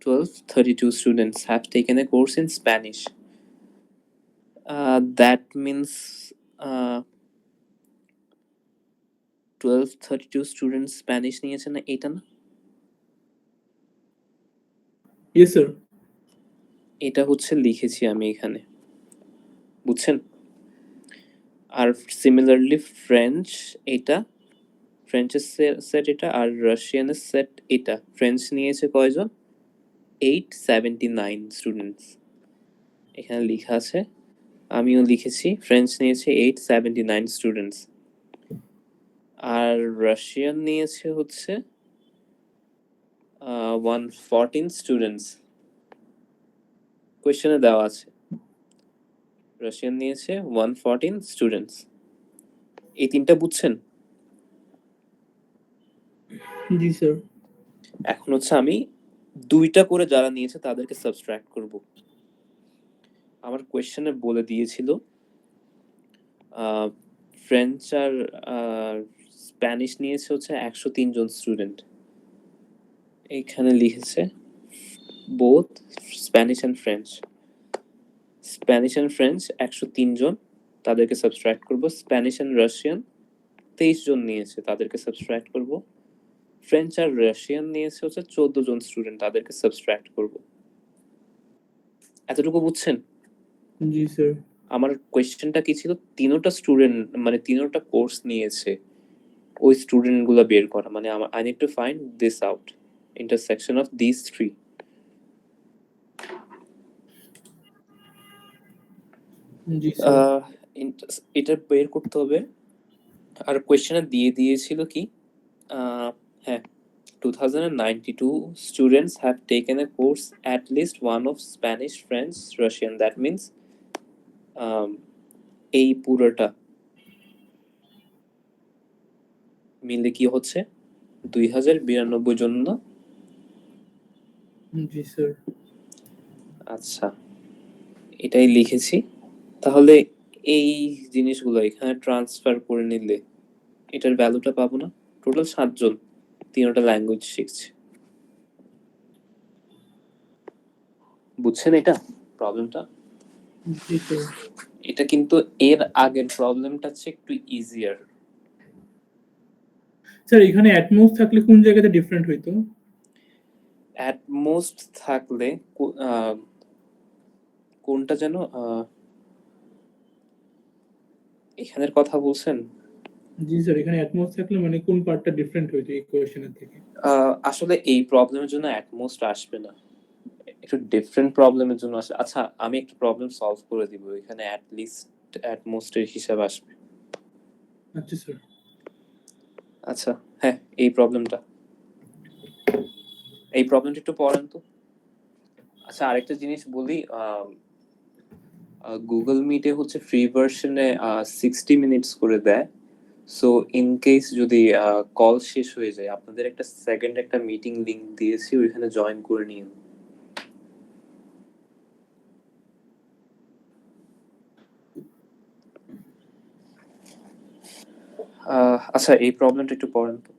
Speaker 1: 1232 students have taken a course in Spanish. That means 1232 students Spanish নিয়েছে না, এটা না?
Speaker 2: Yes sir.
Speaker 1: এটা হচ্ছে লিখেছি আমি এখানে, বুঝছেন? আর সিমিলারলি ফ্রেঞ্চ, এটা ফ্রেঞ্চের সেট এটা, আর রাশিয়ানের সেট এটা। ফ্রেঞ্চ নিয়েছে কয়জন? 879 স্টুডেন্টস এখানে লেখা আছে, আমিও লিখেছি ফ্রেঞ্চ নিয়েছে 879 স্টুডেন্টস, আর রাশিয়ান নিয়েছে হচ্ছে 114 স্টুডেন্টস। কোয়েশ্চেনে দেওয়া আছে রাশিয়ান নিয়েছে 114 স্টুডেন্টস। এই তিনটা বুঝছেন?
Speaker 2: জি স্যার।
Speaker 1: এখন হচ্ছে আমি দুইটা করে যারা নিয়েছে তাদেরকে সাবস্ট্রাক্ট করব। আমার কোয়েশ্চেনে বলে দিয়েছিল ফ্রেঞ্চ আর স্প্যানিশ নিয়েছে হচ্ছে 103 জন স্টুডেন্ট। এখানে লিখেছে both Spanish and French. Spanish and French 103 জন, তাদেরকে সাবস্ট্রাক্ট করব। স্প্যানিশ অ্যান্ড রাশিয়ান 23 জন নিয়েছে, তাদেরকে সাবস্ট্রাক্ট করব। ফ্রেঞ্চ আর রাশিয়ান নিয়েছে হচ্ছে 14 জন স্টুডেন্ট, তাদেরকে সাবস্ট্রাক্ট করব। এতটুকু বুঝছেন?
Speaker 2: জি স্যার।
Speaker 1: আমার কোয়েশ্চেনটা কি ছিল, তিনোটা স্টুডেন্ট মানে তিনোটা কোর্স নিয়েছে, ওই স্টুডেন্টগুলো বের করা, মানে আমার I need to find this out, intersection of this three.
Speaker 2: G sir.
Speaker 1: এটা বের করতে হবে। আর কোয়েশ্চেনে দিয়ে দিয়েছিল কি, হ্যাঁ 2092 students have taken a course at least one of Spanish, French, Russian. That means এই পুরোটা মিলে কি হচ্ছে 2092 জন না?
Speaker 2: জি স্যার।
Speaker 1: আচ্ছা এটাই লিখেছি। তাহলে এই জিনিসগুলো এখানে ট্রান্সফার করে নিলে এটার ভ্যালুটা পাবো না? টোটাল 7 জন তিনটা ল্যাঙ্গুয়েজ শিখছে। বুঝছেন এটা প্রবলেমটা?
Speaker 2: জি স্যার।
Speaker 1: এটা কিন্তু এর আগের প্রবলেমটা হচ্ছে একটু ইজিয়ার।
Speaker 2: স্যার এখানে অ্যাটমোস থাকলে কোন জায়গাতে ডিফারেন্ট হইতো?
Speaker 1: অ্যাট মোস্ট থাকলে কোনটা যেন এখানের কথা বলছেন?
Speaker 2: জি স্যার, এখানে অ্যাটমোস থাকলে মানে কোন পার্টটা ডিফারেন্ট হইতো এই কোয়েশ্চেনের থেকে?
Speaker 1: আসলে এই প্রবলেমের জন্য অ্যাট মোস্ট আসবে না, একটু ডিফারেন্ট প্রবলেমের জন্য আসে। আচ্ছা আমি একটা প্রবলেম সলভ করে দিব, এখানে অ্যাট লিস্ট অ্যাট মোস্টের হিসাব আসবে।
Speaker 2: আচ্ছা স্যার।
Speaker 1: আচ্ছা হ্যাঁ এই প্রবলেমটা একটু পড়েন তো। আচ্ছা আরেকটা জিনিস বলি, গুগল মিটে হচ্ছে ফ্রি ভার্সনে 60 মিনিটস করে দেয়। সো ইন কেস যদি কল শেষ হয়ে যায়, আপনাদের একটা সেকেন্ড একটা মিটিং লিংক দিয়েছি, ওইখানে জয়েন করে নিন। আচ্ছা এই প্রবলেমটা একটু পড়েন তো।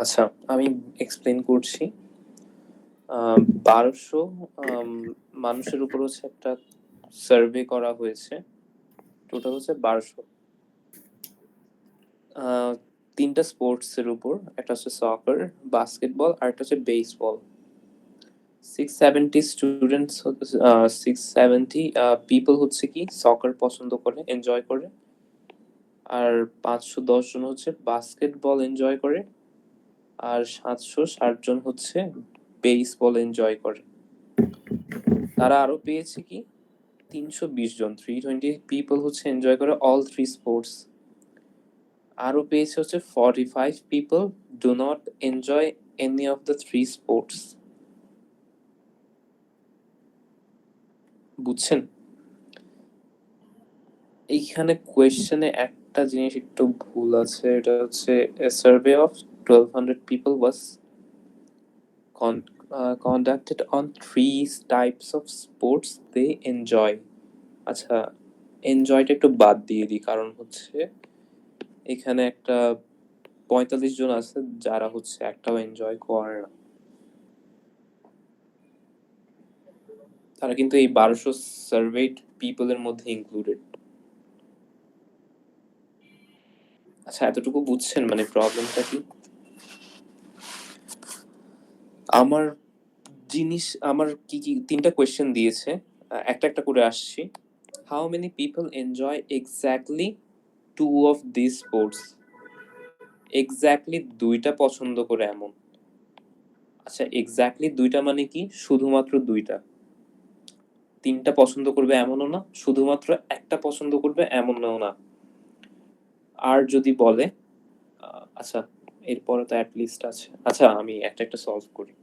Speaker 1: আচ্ছা, আমি এক্সপ্লেন করছি। 1200 মানুষের উপর হচ্ছে একটা সার্ভে করা হয়েছে। টোটাল হচ্ছে 1200। তিনটা স্পোর্টস এর উপর, একটা হচ্ছে সকার, বাস্কেটবল আর একটা হচ্ছে বেসবল। 670 স্টুডেন্টস, 670 পিপল হচ্ছে কি সকার পছন্দ করে, এনজয় করে। আর 510 জন হচ্ছে বাস্কেটবল এনজয় করে। আর 760 জন হচ্ছে বেসবল এনজয় করে। তারা আরো পেয়েছে কি 320 জন, 320 পিপল হচ্ছে এনজয় করে অল থ্রি স্পোর্টস। আরো পেয়েছে হচ্ছে 45 people do not enjoy any of the three sports. বুঝছেন? এইখানে কোয়েশ্চেনে একটা জিনিস একটু ভুল আছে, এটা হচ্ছে a survey of 1200 people was conducted on three types of sports they enjoy. আচ্ছা, এনজয়টা একটু বাদ দিয়ে দিই, কারণ হচ্ছে এখানে একটা 45 জন আছে যারা হচ্ছে একটাও এনজয় করে না। তারা কিন্তু এই 1200 সার্ভেড পিপলের মধ্যে ইনক্লুডেড। আচ্ছা, এতটুকু বুঝছেন মানে প্রবলেমটা কি? আমার আমার কি কি তিনটা কোয়েশ্চেন দিয়েছে, একটা একটা করে আসছি। How many people enjoy exactly two of this sports? Exactly দুইটা পছন্দ করে এমন। আচ্ছা, এক্স্যাক্টলি দুইটা মানে কি? শুধুমাত্র দুইটা। তিনটা পছন্দ করবে এমনও না, শুধুমাত্র একটা পছন্দ করবে এমনও না। আর যদি বলে আচ্ছা, এরপরে তো অ্যাটলিস্ট আছে। আচ্ছা, আমি একটা একটা সলভ করি।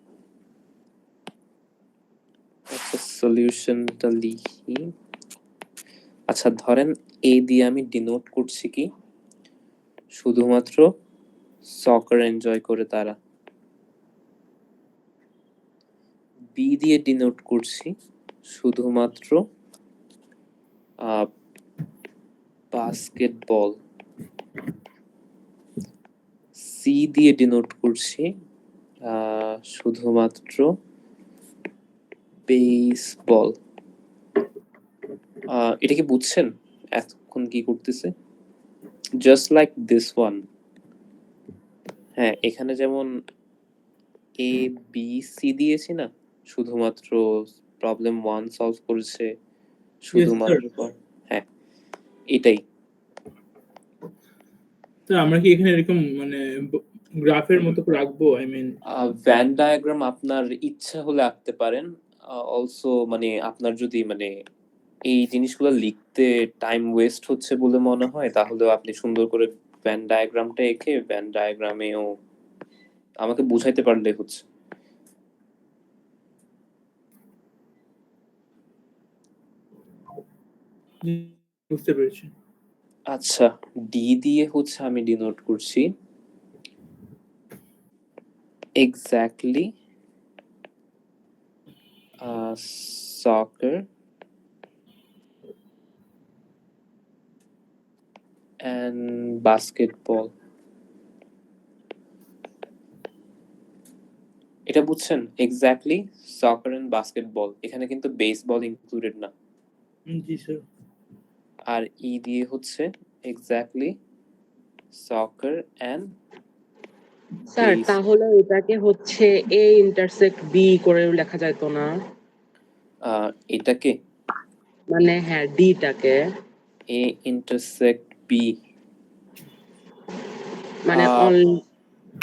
Speaker 1: আচ্ছা, সলিউশনটা লিখি। আচ্ছা, ধরেন এ দিয়ে আমি ডিনোট করছি কি শুধুমাত্র সকার এনজয় করে তারা। বি দিয়ে ডিনোট করছি শুধুমাত্র বাস্কেটবল। সি দিয়ে ডিনোট করছি শুধুমাত্র বেসবল। এটা কি বুঝছেন এতক্ষণ কি করতেছে? Just like this one. হ্যাঁ, এখানে যেমন এ বি সি দিয়েছি না, শুধুমাত্র প্রবলেম 1 সলভ করেছে শুধুমাত্র। হ্যাঁ, এটাই।
Speaker 2: তো আমরা কি এখানে এরকম মানে গ্রাফের মতো করে রাখবো? আই মিন
Speaker 1: ভ্যান ডায়াগ্রাম আপনার ইচ্ছা হলে আঁকতে পারেন। অলসো মানে আপনার যদি মানে এই জিনিসগুলো লিখতে টাইম ওয়েস্ট হচ্ছে বলে মনে হয়, তাহলেও আপনি সুন্দর করে ভ্যান ডায়াগ্রামটা এঁকে ভ্যান ডায়াগ্রামেও আমাকে বুঝাইতে পারলে হচ্ছে।
Speaker 2: বুঝতে পেরেছি।
Speaker 1: আচ্ছা, ডি দিয়ে হচ্ছে আমি ডিনোট করছি এক্স্যাক্টলি soccer and basketball. এটা বুঝছেন? এক্স্যাক্টলি সকার এন্ড বাস্কেটবল, এখানে কিন্তু বেসবল ইনক্লুডেড না।
Speaker 2: জি স্যার।
Speaker 1: আর ই দিয়ে হচ্ছে এক্স্যাক্টলি সকার এন্ড
Speaker 3: স্যার তাহলে এটাকে হচ্ছে এ ইন্টারসেক্ট বি করে লেখা যায় তো না?
Speaker 1: এটাকে
Speaker 3: মানে হ্যাঁ, ডিটাকে
Speaker 1: এ ইন্টারসেক্ট বি,
Speaker 3: মানে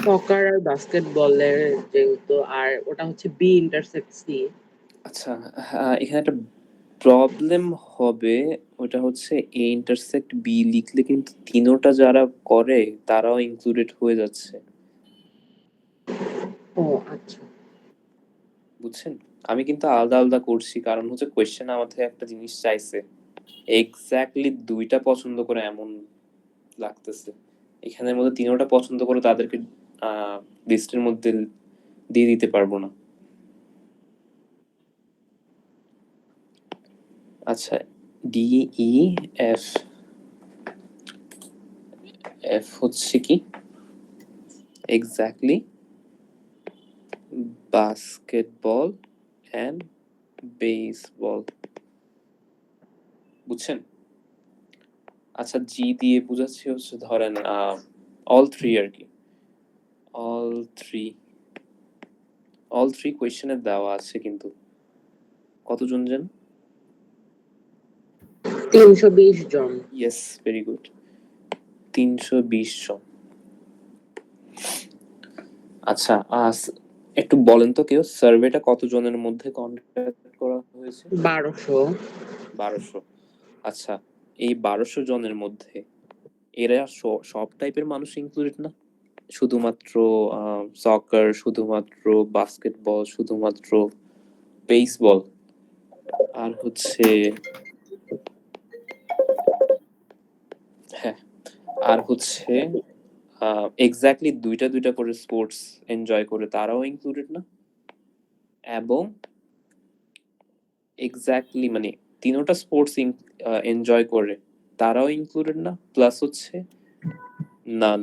Speaker 3: সকার আর বাস্কেটবলের যেহেতু, আর ওটা হচ্ছে বি ইন্টারসেক্ট সি।
Speaker 1: আচ্ছা, এখানে একটা প্রবলেম হবে, ওটা হচ্ছে এ ইন্টারসেক্ট বি লিখলে কিন্তু তিনোটা যারা করে তারাও ইনক্লুডেড হয়ে যাচ্ছে।
Speaker 3: ও আচ্ছা,
Speaker 1: বুঝছেন? আমি কিন্তু আলাদা আলাদা করছি, কারণ হচ্ছে কোয়েশ্চেন আমার থেকে একটা জিনিস চাইছে, এক্স্যাক্টলি দুইটা পছন্দ করে এমন লাগতেছে। এখানের মধ্যে তিনোটা পছন্দ করে তাদেরকে লিস্টের মধ্যে দিয়ে দিতে পারবো না। আচ্ছা, ডি ই এফ, এফ হচ্ছে কি এক্স্যাক্টলি বাস্কেটবল অ্যান্ড বেসবল। বুঝছেন? আচ্ছা, জি দিয়ে বুঝাচ্ছি হচ্ছে ধরেন অল থ্রি আর কি, অল থ্রি কোয়েশ্চেনে দেওয়া আছে কিন্তু। কতজন যেন?
Speaker 3: 320 জন।
Speaker 1: ইয়েস, ভেরি গুড, 320 জন। আচ্ছা, একটু বলেন তো কেউ, সার্ভেটা কতজনের মধ্যে কন্ডাক্ট করা হয়েছে?
Speaker 3: 1200।
Speaker 1: আচ্ছা, এই 1200 জনের মধ্যে এরা সব টাইপের মানুষ ইনক্লুডেড না? শুধুমাত্র সকার, শুধুমাত্র বাস্কেটবল, শুধুমাত্র বেসবল, আর হচ্ছে হ্যাঁ, আর হচ্ছে এক্স্যাক্টলি দুইটা করে স্পোর্টস এনজয় করে তারাও ইনক্লুডেড না? এবং এক্স্যাক্টলি মানে তিনোটা স্পোর্টস এনজয় করে তারাও ইনক্লুডেড না? প্লাস হচ্ছে নান,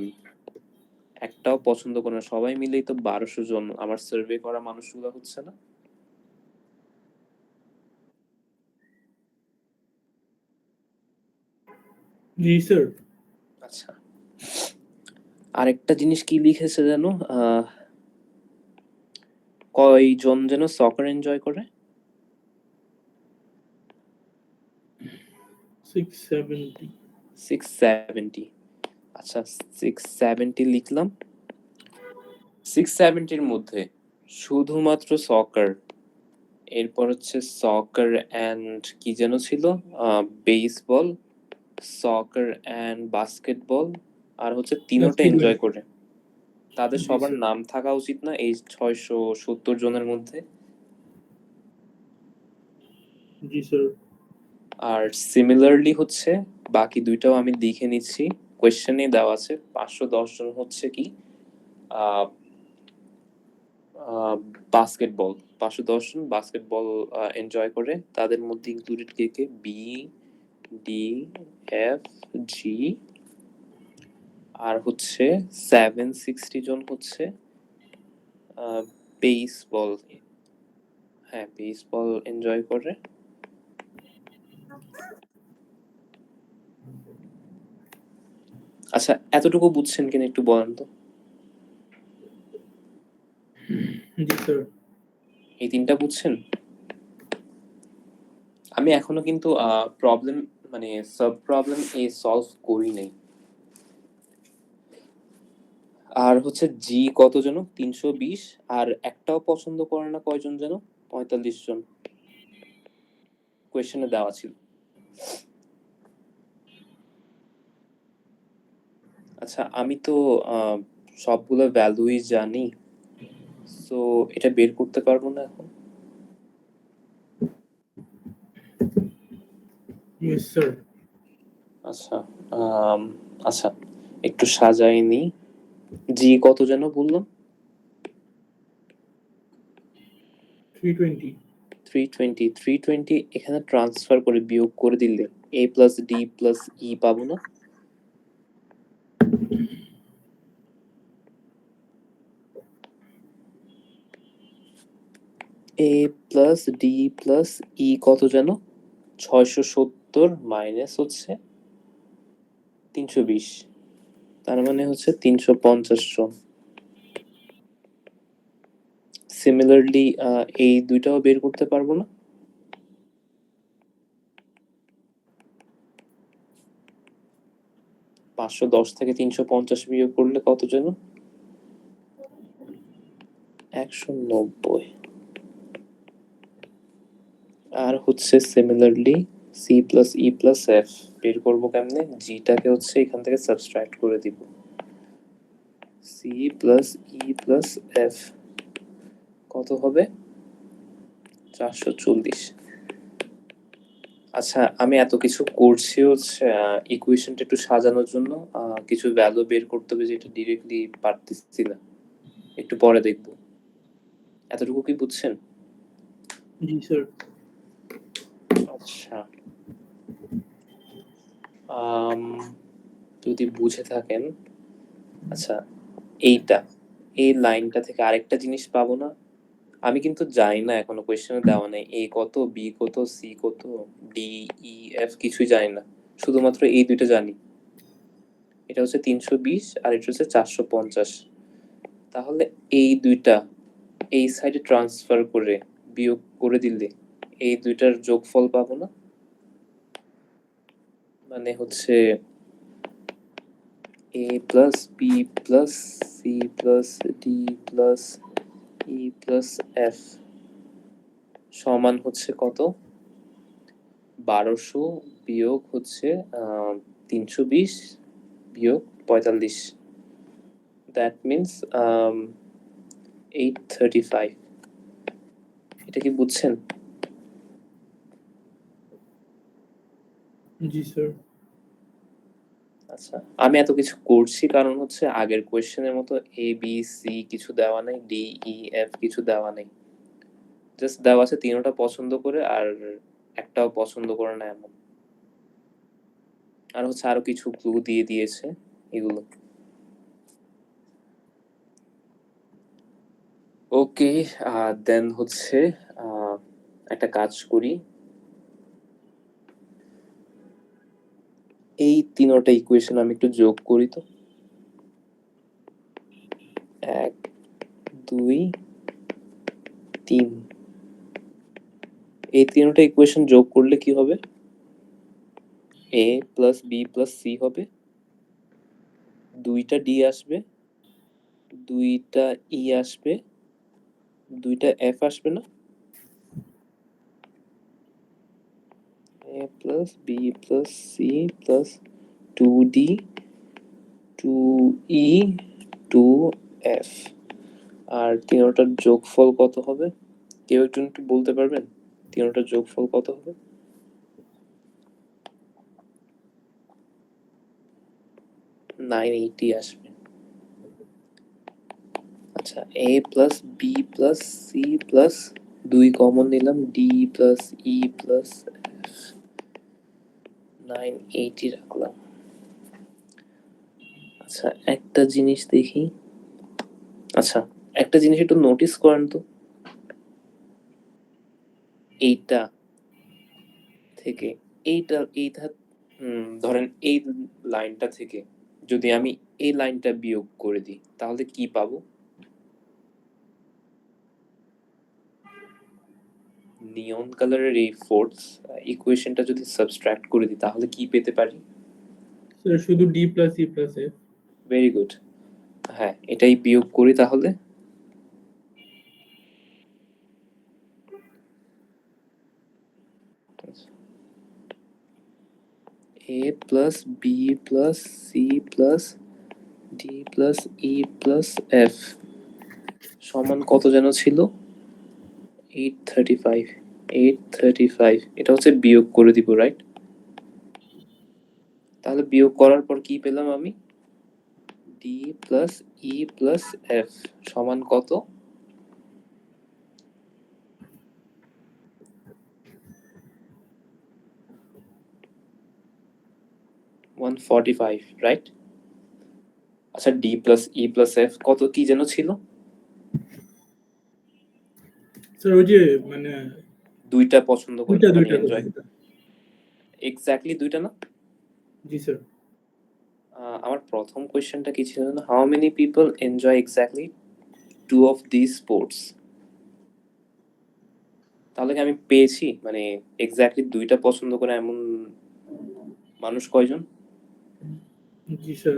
Speaker 1: একটাও পছন্দ করে না, সবাই মিলেই তো 1200 জন আমার সার্ভে করা মানুষগুলো হচ্ছে না?
Speaker 2: জি স্যার।
Speaker 1: আচ্ছা, আরেকটা জিনিস কি লিখেছে জানো, কয়জন যেন সকার এনজয় করে?
Speaker 2: 670।
Speaker 1: 670। আচ্ছা, 670 লিখলাম। 670-র মধ্যে শুধুমাত্র সকার, এরপর হচ্ছে সকার অ্যান্ড কি যেন ছিল, বেসবল, সকার অ্যান্ড বাস্কেটবল, আর হচ্ছে তিনোটা
Speaker 2: বাস্কেটবল।
Speaker 1: এনজয় করে, তাদের
Speaker 2: জি
Speaker 1: সবার
Speaker 2: স্যার।
Speaker 1: নাম থাকা উচিত না এই 670 জনের মধ্যে?
Speaker 2: জি স্যার।
Speaker 1: আর সিমিলারলি হচ্ছে বাকি দুইটাও আমি লিখে নিচ্ছি, কোয়েশ্চেনে দেওয়া আছে। 510 জন হচ্ছে কি বাস্কেটবল, 510 জন বাস্কেটবল এনজয় করে, তাদের মধ্যে ইনক্লুডেড কে কে? বি, ডি, এফ, জি, আর হচ্ছে 760 জন হচ্ছে বেসবল, হ্যাঁ বেসবল এনজয় করে। আচ্ছা, এতটুকু বুঝছেন কিনা একটু বলেন তো?
Speaker 2: জি স্যার।
Speaker 1: এই তিনটা বুঝছেন? আমি এখনো কিন্তু প্রবলেম মানে সাব প্রবলেম সলভ করি নাই। আর হচ্ছে জি কত যেন 320, আর একটাও পছন্দ করে না কয়জন যেন? 45 জন কোয়েশ্চেনে দেওয়া ছিল। আচ্ছা, আমি তো সবগুলো ভ্যালুই জানি, সো এটা বের করতে পারবো না এখন।
Speaker 2: Yes sir.
Speaker 1: আচ্ছা, আচ্ছা একটু সাজাই নি। জি কত যেন বললাম?
Speaker 2: 320।
Speaker 1: 320 এখানে ট্রান্সফার করে বিয়োগ করে দিলে a প্লাস ডি প্লাস ই পাবো না? a প্লাস ডি প্লাস ই কত যেন? 670 মাইনাস হচ্ছে 320, তার মানে হচ্ছে 350 জন। সিমিলারলি এই দুইটাও বের করতে পারবো না? পাঁচশো দশ থেকে 350 বিয়োগ করলে কত যেন? 190। আর হচ্ছে similarly C plus E plus F বের করবো কেমনে? জিটাকে হচ্ছে এখান থেকে সাবস্ট্রাক্ট করে দিব। C plus E plus F কত হবে? 440। আচ্ছা, আমি এত কিছু করছি হচ্ছে ইকুয়েশনটা একটু সাজানোর জন্য, কিছু ভ্যালু বের করতে হবে যেটা ডিরেক্টলি পারতেছি না, একটু পরে দেখবো। এতটুকু কি বুঝছেন?
Speaker 2: জি স্যার।
Speaker 1: আচ্ছা, যদি বুঝে থাকেন, আচ্ছা এইটা এই লাইনটা থেকে আরেকটা জিনিস পাবো না? আমি কিন্তু জানি না, এখনো কোয়েশ্চেনে দেওয়া নেই এ কত, বি কত, সি কত, ডি, ই, এফ কিছুই জানি না, শুধুমাত্র এই দুইটা জানি। এটা হচ্ছে 320 আর এটা হচ্ছে 450। তাহলে এই দুইটা এই সাইডে ট্রান্সফার করে বিয়োগ করে দিলে এই দুইটার যোগফল পাবো না? মানে হচ্ছে a plus B plus C plus D plus E plus F সমান হচ্ছে কত? 1200 বিয়োগ হচ্ছে 320 বিয়োগ 45, দ্যাট মিনস 835। এটা কি বুঝছেন?
Speaker 2: জি স্যার।
Speaker 1: আচ্ছা, আমি এত কিছু করছি কারণ হচ্ছে আগের কোয়েশ্চেনের মতো এ বি সি কিছু দেওয়া নাই, ডি ই এফ কিছু দেওয়া নাই, জাস্ট দেওয়া আছে তিনটা পছন্দ করে আর একটাও পছন্দ করে না এমন, আর হচ্ছে আরো কিছু ক্লু দিয়ে দিয়েছে এগুলো। ওকে, দেন হচ্ছে একটা কাজ করি, এই তিনটা ইকুয়েশন আমি একটু যোগ করি তো। 1 2 3, এই তিনটা ইকুয়েশন যোগ করলে কি হবে? a plus B plus C হবে, দুইটা ডি আসবে, দুইটা ই আসবে, দুইটা এফ আসবে না? a plus B plus C plus 2d 2e 2f, আর তিনটার যোগফল কত হবে? কেউ একটু একটু বলতে পারবেন তিনটার যোগফল কত হবে? নাইন এইটি আসবে। আচ্ছা, a plus B plus C plus 2 common নিলাম, D plus E plus F 980 রাখলাম। আচ্ছা, একটা জিনিস দেখি, আচ্ছা একটা জিনিস একটু নোটিস করেন তো, এইটা থেকে এইটা ধরেন এই লাইনটা থেকে যদি আমি এই লাইনটা বিয়োগ করে দিই তাহলে কি পাবো? নিয়ন কালারের এই ফোর্থ ইকুয়েশনটা যদি সাবট্রাক্ট করে দিই তাহলে কি পেতে পারি?
Speaker 2: স্যার শুধু D plus E plus F.
Speaker 1: Very good, হ্যাঁ এটাই বিয়োগ করি তাহলে। a plus B plus C plus D plus E plus F সমান কত যেন ছিল? 835। এটা হচ্ছে বিয়োগ করে দিব, রাইট? তাহলে বিয়োগ করার পর কি পেলাম আমি? D plus E plus F সমান কত? 145, রাইট? আচ্ছা, D plus E plus F কত কি যেন ছিল?
Speaker 2: স্যার ওই যে মানে
Speaker 1: দুইটা পছন্দ করে
Speaker 2: দুইটা
Speaker 1: মানে
Speaker 2: দুইটা
Speaker 1: এনজয়, এক্স্যাক্টলি দুইটা না?
Speaker 2: জি স্যার।
Speaker 1: আমার প্রথম কোয়েশ্চেনটা কি ছিল না, how many people enjoy exactly two of this sports? তাহলে কি আমি পেয়েছি মানে এক্স্যাক্টলি দুইটা পছন্দ করে এমন মানুষ কয়জন?
Speaker 2: জি স্যার।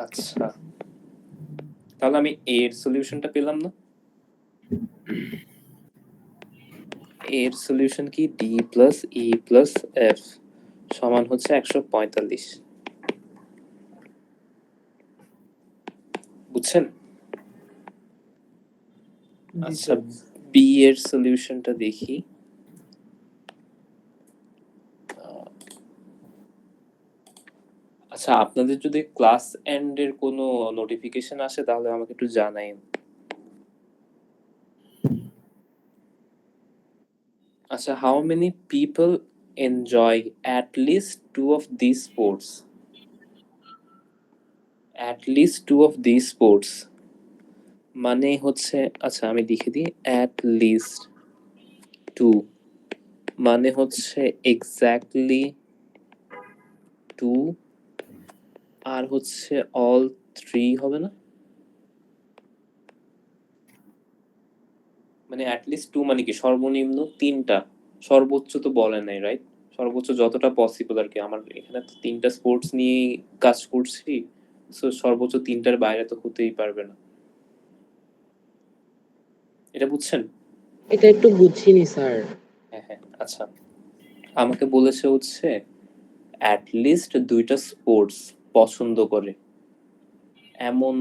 Speaker 1: আচ্ছা, তাহলে আমি এর সলিউশনটা পেলাম না? এর সলিউশন কি? D plus E plus F সমান হচ্ছে 145, বুঝছেন?
Speaker 2: জি
Speaker 1: আচ্ছা,
Speaker 2: স্যার।
Speaker 1: বি এর সলিউশনটা দেখি। আচ্ছা, আপনাদের যদি ক্লাস এন্ড এর কোনো নোটিফিকেশন আসে তাহলে আমাকে একটু জানাইন। আচ্ছা, how many people enjoy at least two of these sports? At least two of these sports মানে হচ্ছে, আচ্ছা আমি লিখে দিই, অ্যাট লিস্ট 2 মানে হচ্ছে এক্স্যাক্টলি 2 আর হচ্ছে অল 3 হবে না? মানে অ্যাট লিস্ট 2 মানে কি সর্বনিম্ন 3টা, সর্বোচ্চ তো বলে নাই, রাইট? সর্বোচ্চ যতটা পসিবল আর কি। আমার এখানে তো 3টা স্পোর্টস নিয়ে কাজ করছি, সো সর্বোচ্চ 3টার বাইরে তো হতেই পারবে না। এটা বুঝছেন?
Speaker 3: এটা একটু বুঝিনি স্যার।
Speaker 1: হ্যাঁ হ্যাঁ, আচ্ছা আমাকে বলেছে হচ্ছে অ্যাট লিস্ট 2টা স্পোর্টস পছন্দ করে এমন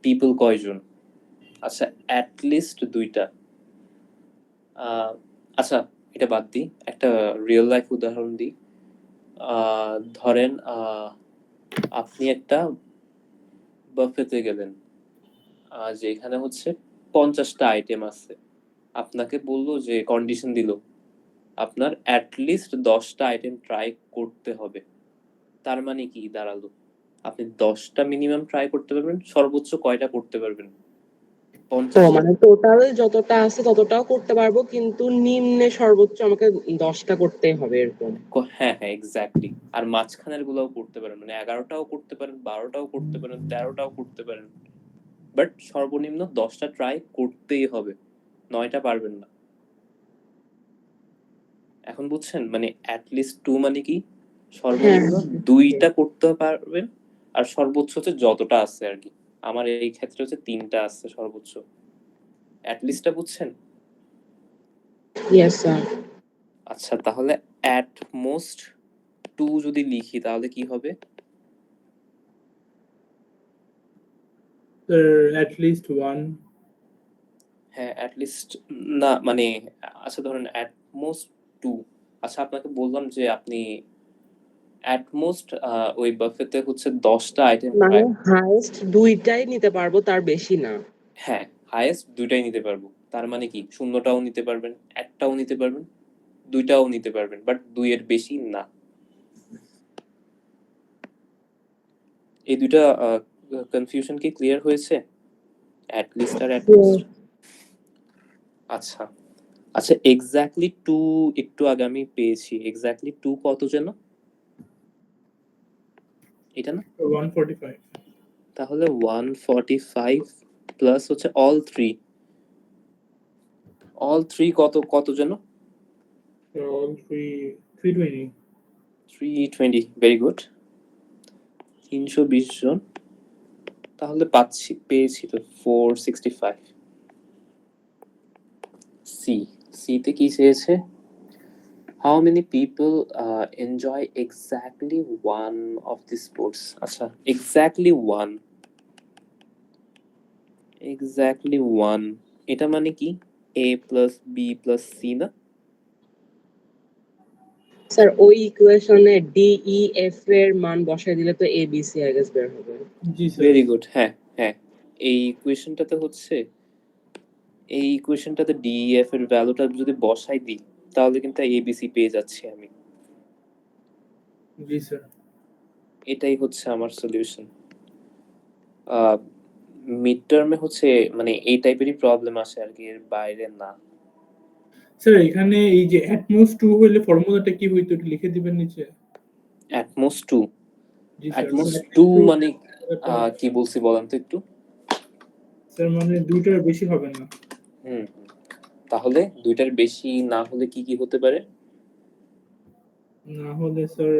Speaker 1: পিপল কয়জন? আচ্ছা অ্যাট লিস্ট 2টা। আচ্ছা এটা বাদ দিই, একটা রিয়েল লাইফ উদাহরণ দিই। ধরেন আপনি একটা বাফেতে গেলেন, যেখানে হচ্ছে 50টা আইটেম আছে। আপনাকে বললো যে কন্ডিশন দিল আপনার অ্যাট লিস্ট 10টা আইটেম ট্রাই করতে হবে। তার মানে কি দাঁড়ালো? আপনি 10টা মিনিমাম ট্রাই করতে পারবেন, সর্বোচ্চ কয়টা করতে পারবেন?
Speaker 3: ও
Speaker 1: 50 জন।
Speaker 3: মানে টোটাল যতটা আছে ততটাও করতে পারবো, কিন্তু নিম্নে সর্বোচ্চ আমাকে 10টা করতেই হবে এরকম।
Speaker 1: হ্যাঁ হ্যাঁ এক্স্যাক্টলি। আর মাঝখানের গুলাও করতে পারেন, মানে 11টাও করতে পারেন, 12টাও করতে পারেন, 13টাও করতে পারেন, বাট সর্বনিম্ন 10টা ট্রাই করতেই হবে, 9টা পারবেন না। এখন বুঝছেন? মানে অ্যাট লিস্ট 2 মানে কি সর্বনিম্ন
Speaker 3: হ্যাঁ
Speaker 1: 2টা করতে পারবেন, আর সর্বোচ্চ হচ্ছে যতটা আছে আর কি। আমার এই ক্ষেত্রে হচ্ছে 3টা আছে সর্বোচ্চ। অ্যাট লিস্টটা বুঝছেন?
Speaker 3: Yes sir.
Speaker 1: আচ্ছা তাহলে অ্যাট মোস্ট 2 যদি লিখি তাহলে কি হবে?
Speaker 2: Sir at least 1।
Speaker 1: হ্যাঁ অ্যাট লিস্ট না মানে, আচ্ছা ধরেন অ্যাট মোস্ট 2। আচ্ছা আপনাকে বললাম যে আপনি অ্যাট মোস্ট ওই বাফেতে হচ্ছে 10টা আইটেম
Speaker 3: মানে
Speaker 1: ট্রাই।
Speaker 3: হাইয়েস্ট 2টাই নিতে পারবো, তার বেশি না।
Speaker 1: হ্যাঁ হাইয়েস্ট 2টাই নিতে পারবো। তার মানে কি 0টাও নিতে পারবেন, 1টাও নিতে পারবেন, 2টাও নিতে পারবেন, বাট 2 এর বেশি না। এই দুইটা কনফিউশন কি ক্লিয়ার হয়েছে? অ্যাট লিস্ট আর অ্যাট মোস্ট। আচ্ছা আচ্ছা এক্স্যাক্টলি 2 একটু আগে আমি পেয়েছি। এক্স্যাক্টলি 2 কত যেন? এটা না?
Speaker 2: 145।
Speaker 1: তাহলে 145 প্লাস হচ্ছে অল 3। অল 3 কত কত যেন?
Speaker 2: অল 320।
Speaker 1: 320, very good. 320 জন। তাহলে পেয়েছি তো 465। সি, সিতে কি চেয়েছে? How many people enjoy exactly one of the sports? আচ্ছা exactly one, exactly one এটা মানে কি a plus b plus c না?
Speaker 3: স্যার ওই ইকুয়েশনে ডি ই এফ এর মান বসাই দিলে তো A B C I guess বের হবে।
Speaker 2: জি স্যার।
Speaker 1: Very good. হ্যাঁ হ্যাঁ এই ইকুয়েশনটাতে হচ্ছে, এই ইকুয়েশনটাতে ডি এফ এর ভ্যালুটা যদি বসাই দিই তাহলে কিন্তু এবিসি পেয়ে যাচ্ছি আমি।
Speaker 2: জি স্যার।
Speaker 1: এটাই হচ্ছে আমার সলিউশন। মিড টার্মে হচ্ছে মানে এই টাইপেরই প্রবলেম আসে আর কি, এর বাইরে না।
Speaker 2: স্যার এখানে এই যে অ্যাট মোস্ট 2 হইলে ফর্মুলাটা কি হইতো একটু লিখে দিবেন নিচে?
Speaker 1: At most 2,
Speaker 2: G sir.
Speaker 1: At most
Speaker 2: at
Speaker 1: 2
Speaker 2: least 2
Speaker 1: মানে কি বলছি বলেন তো একটু?
Speaker 2: স্যার মানে 2টার বেশি হবে না।
Speaker 1: হুম তাহলে 2টার বেশি না হলে কি কি হতে পারে?
Speaker 2: না হলে স্যার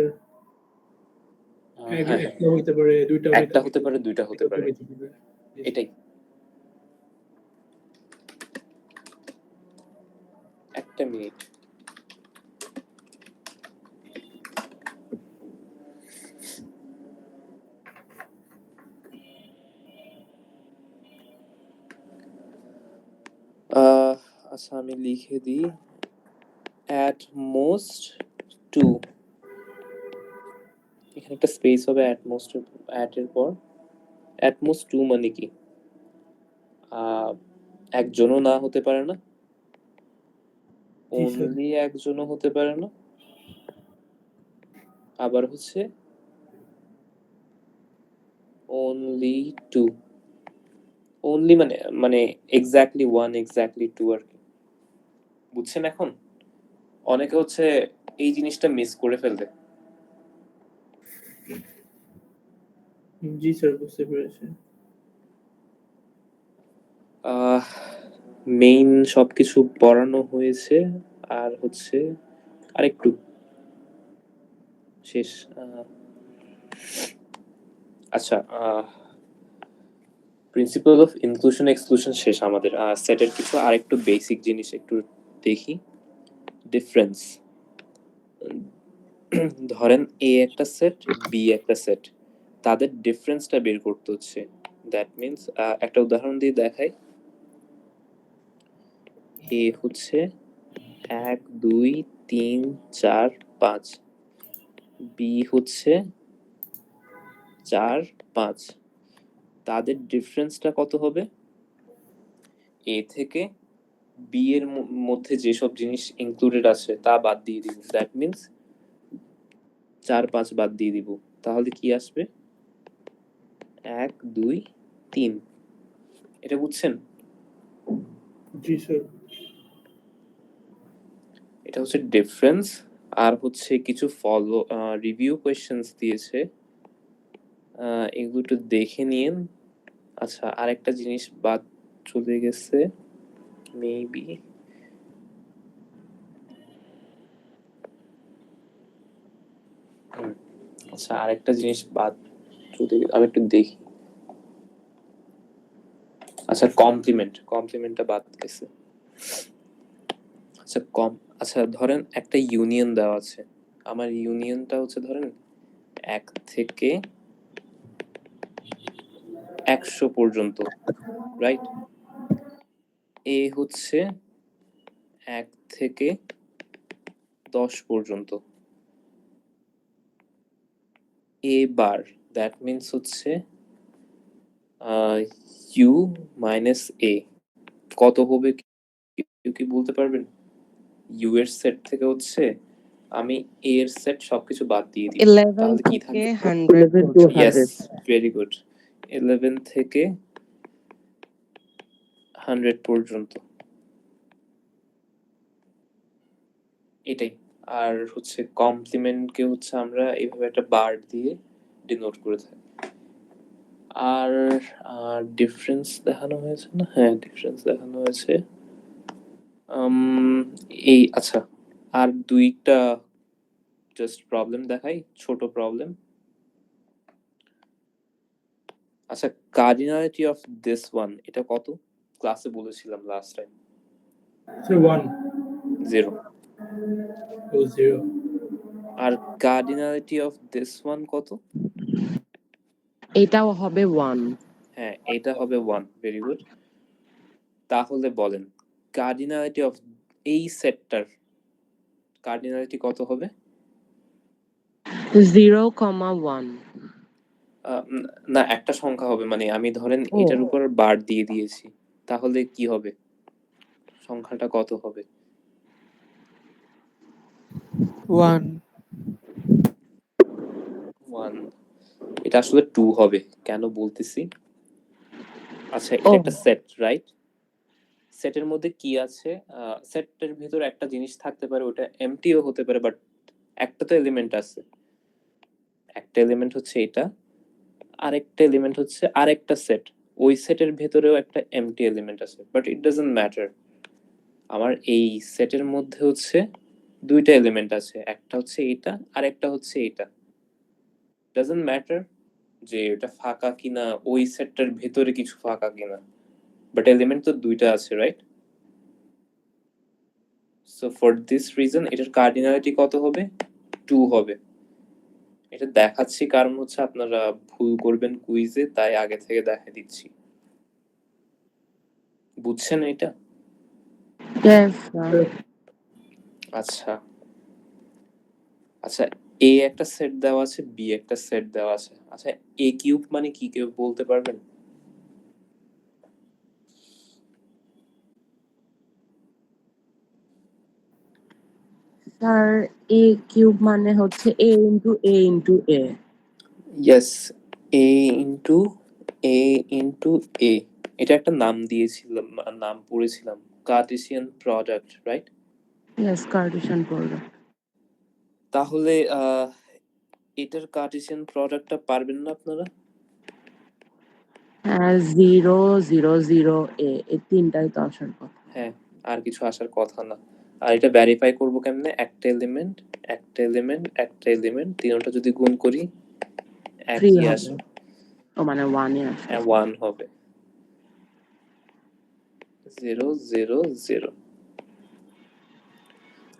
Speaker 1: হ্যাঁ
Speaker 2: একটা হইতে পারে, 2টা হইতে
Speaker 1: একটা
Speaker 2: পারে,
Speaker 1: হতে পারে, 2টা হতে পারে,
Speaker 2: হইতে পারে। জি স্যার।
Speaker 1: এটাই। একটা মিনিট। আচ্ছা আমি লিখে দিই অ্যাট মোস্ট 2, এখানে একটা স্পেস হবে অ্যাট মোস্ট, অ্যাট এর পর। অ্যাট মোস্ট 2 মানে কি একজনও না হতে পারে না,
Speaker 2: জি স্যার।
Speaker 1: অনলি একজনও হতে পারে না, আবার হচ্ছে only 2। অনলি মানে এক্স্যাক্টলি 1 এক্স্যাক্টলি 2 আর কি। বুঝছেন এখন? অনেকে হচ্ছে এই জিনিসটা মিস করে ফেলবে।
Speaker 2: জি স্যার, বুঝতে পেরেছি।
Speaker 1: মেইন সবকিছু পড়ানো হয়েছে, আর হচ্ছে আরেকটু শেষ। আচ্ছা, প্রিন্সিপাল অফ ইনক্লুশন এক্সক্লুশন শেষ আমাদের। সেটের কিছু আরেকটু বেসিক জিনিস একটু দেখি। ডিফারেন্স, ধরেন এ একটা সেট, বি একটা সেট, তাদের ডিফারেন্সটা বের করতে হচ্ছে। দ্যাট মিন্স একটা উদাহরণ দিয়ে দেখাই। এ হচ্ছে 1 2 3 4 5, বি হচ্ছে 4 5, তাদের ডিফারেন্সটা কত হবে? এ থেকে বি এর মধ্যে যেসব জিনিস ইনক্লুডেড আছে তা বাদ দিয়ে দিব। দ্যাট মিন্স 4 5 বাদ দিয়ে দিব। তাহলে কি আসবে? 1 2 3। এটা বুঝছেন?
Speaker 2: জি স্যার।
Speaker 1: এটা হচ্ছে ডিফারেন্স। আর হচ্ছে কিছু ফলো রিভিউ কোয়েশ্চেন্স দিয়েছে, এগুলো একটু দেখে নিন। আচ্ছা, আরেকটা জিনিস বাদ চলে গেছে মেবি। আচ্ছা, আরেকটা জিনিস বাদ চলে গেছে, আমি একটু দেখি। আচ্ছা, কমপ্লিমেন্টটা বাদ গেছে। আচ্ছা আচ্ছা, ধরেন একটা ইউনিয়ন দেওয়া আছে। আমার ইউনিয়নটা হচ্ছে ধরেন 1 থেকে 100 পর্যন্ত, রাইট? এ হচ্ছে 1 থেকে 10 পর্যন্ত। এ বার, দ্যাট মিন্স হচ্ছে ইউ মাইনাস এ কত হবে? কেউ কি বলতে পারবেন? ইউ এর সেট থেকে হচ্ছে আমি এ এর সেট সবকিছু বাদ দিয়ে দিই,
Speaker 3: 11
Speaker 1: তাহলে কি
Speaker 3: থেকে
Speaker 1: থাকবে?
Speaker 3: 100
Speaker 4: 11 to
Speaker 3: পর্যন্ত।
Speaker 1: Yes,
Speaker 4: 100
Speaker 1: very good. 11 থেকে 100 পর্যন্ত, এটাই। আর হচ্ছে কমপ্লিমেন্টকে হচ্ছে আমরা এইভাবে একটা বার দিয়ে ডিনোট করে থাকি। আর ডিফারেন্স দেখানো হয়েছে না? হ্যাঁ, ডিফারেন্স দেখানো হয়েছে। এই আচ্ছা, আর দুইটা জাস্ট প্রবলেম দেখাই, ছোট প্রবলেম। আচ্ছা, কার্ডিনালিটি অফ দিস ওয়ান এটা কত? ক্লাসে বলেছিলাম লাস্ট টাইম।
Speaker 2: স্যার 1
Speaker 1: 0।
Speaker 2: ও 0।
Speaker 1: আর কার্ডিনালিটি অফ দিস ওয়ান কত?
Speaker 3: এটাও হবে 1।
Speaker 1: হ্যাঁ, এটা হবে 1। Very good. তাহলে বলেন কার্ডিনালিটি অফ এই সেটটার কার্ডিনালিটি কত হবে?
Speaker 3: 0,1।
Speaker 1: না, একটা সংখ্যা হবে, মানে আমি ধরেন
Speaker 3: ও
Speaker 1: এটার উপর বার দিয়ে দিয়েছি, তাহলে কি হবে? সংখ্যাটা কত হবে?
Speaker 8: 1
Speaker 1: 1। এটা আসলে 2 হবে। কেন বলতেছি? আচ্ছা, এটা
Speaker 3: ও
Speaker 1: একটা সেট, রাইট? সেটের মধ্যে কি আছে? সেটের ভিতর একটা জিনিস থাকতে পারে, ওটা এমটিও হতে পারে, বাট একটা তো এলিমেন্ট আছে। একটা এলিমেন্ট হচ্ছে এটা, আরেকটা এলিমেন্ট হচ্ছে আরেকটা সেট। ওই সেটের ভেতরেও একটা এমটি এলিমেন্ট আছে, বাট ইট ডাজন্ট ম্যাটার। আমার এই সেটের মধ্যে হচ্ছে দুইটা এলিমেন্ট আছে, একটা হচ্ছে এটা আর একটা হচ্ছে এটা। ডাজন্ট ম্যাটার যে এটা ফাঁকা কিনা, ওই সেটটার ভেতরে কিছু ফাঁকা কিনা, বাট এলিমেন্ট তো দুইটা আছে, right? So for this reason এটার কার্ডিনালিটি কত হবে? 2 হবে। এটা দেখাচ্ছি কারণ হচ্ছে আপনারা ভুল করবেন কুইজে, তাই আগে থেকে দেখাই দিচ্ছি। বুঝছেন এটা?
Speaker 3: yes sir.
Speaker 1: আচ্ছা আচ্ছা, এ একটা সেট দেওয়া আছে, বি একটা সেট দেওয়া আছে। আচ্ছা, এ কিউব মানে কি কেউ বলতে পারবেন?
Speaker 3: স্যার a কিউব মানে হচ্ছে a into a into a।
Speaker 1: Yes, a into a into a. এটা একটা নাম দিয়েছিলাম, নাম পড়েছিলাম, Cartesian product, right?
Speaker 3: Yes, Cartesian product.
Speaker 1: তাহলে এটার কার্টেসিয়ান প্রোডাক্টটা পারবেন না আপনারা?
Speaker 3: হ্যাঁ, 0 0 0 এই তিনটাই তো আসার কথা।
Speaker 1: হ্যাঁ, আর কিছু আসার কথা না। আর এটা ভেরিফাই করবো কেমনে? একটা এলিমেন্ট, একটা এলিমেন্ট, একটা এলিমেন্ট, তিনটা যদি গুণ করি
Speaker 3: 3
Speaker 1: একই
Speaker 3: হবে।
Speaker 1: আসে।
Speaker 3: ও মানে 1 ই আসবে।
Speaker 1: 1 হবে। 0 0 0।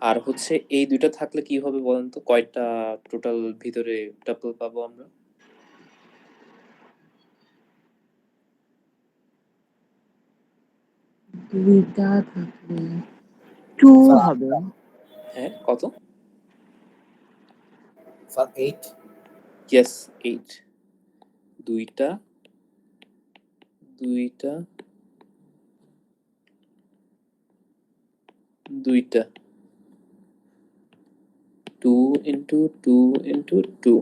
Speaker 1: আর হচ্ছে এই দুইটা থাকলে কি হবে বলেন তো? কয়টা টোটাল ভিতরে টাপল পাবো আমরা?
Speaker 3: দুইটা থাকলে 2 হবে।
Speaker 1: হ্যাঁ, কত?
Speaker 8: স্যার 8।
Speaker 1: ইয়েস, 8। দুইটা, দুইটা, দুইটা। 2 into 2 into 2,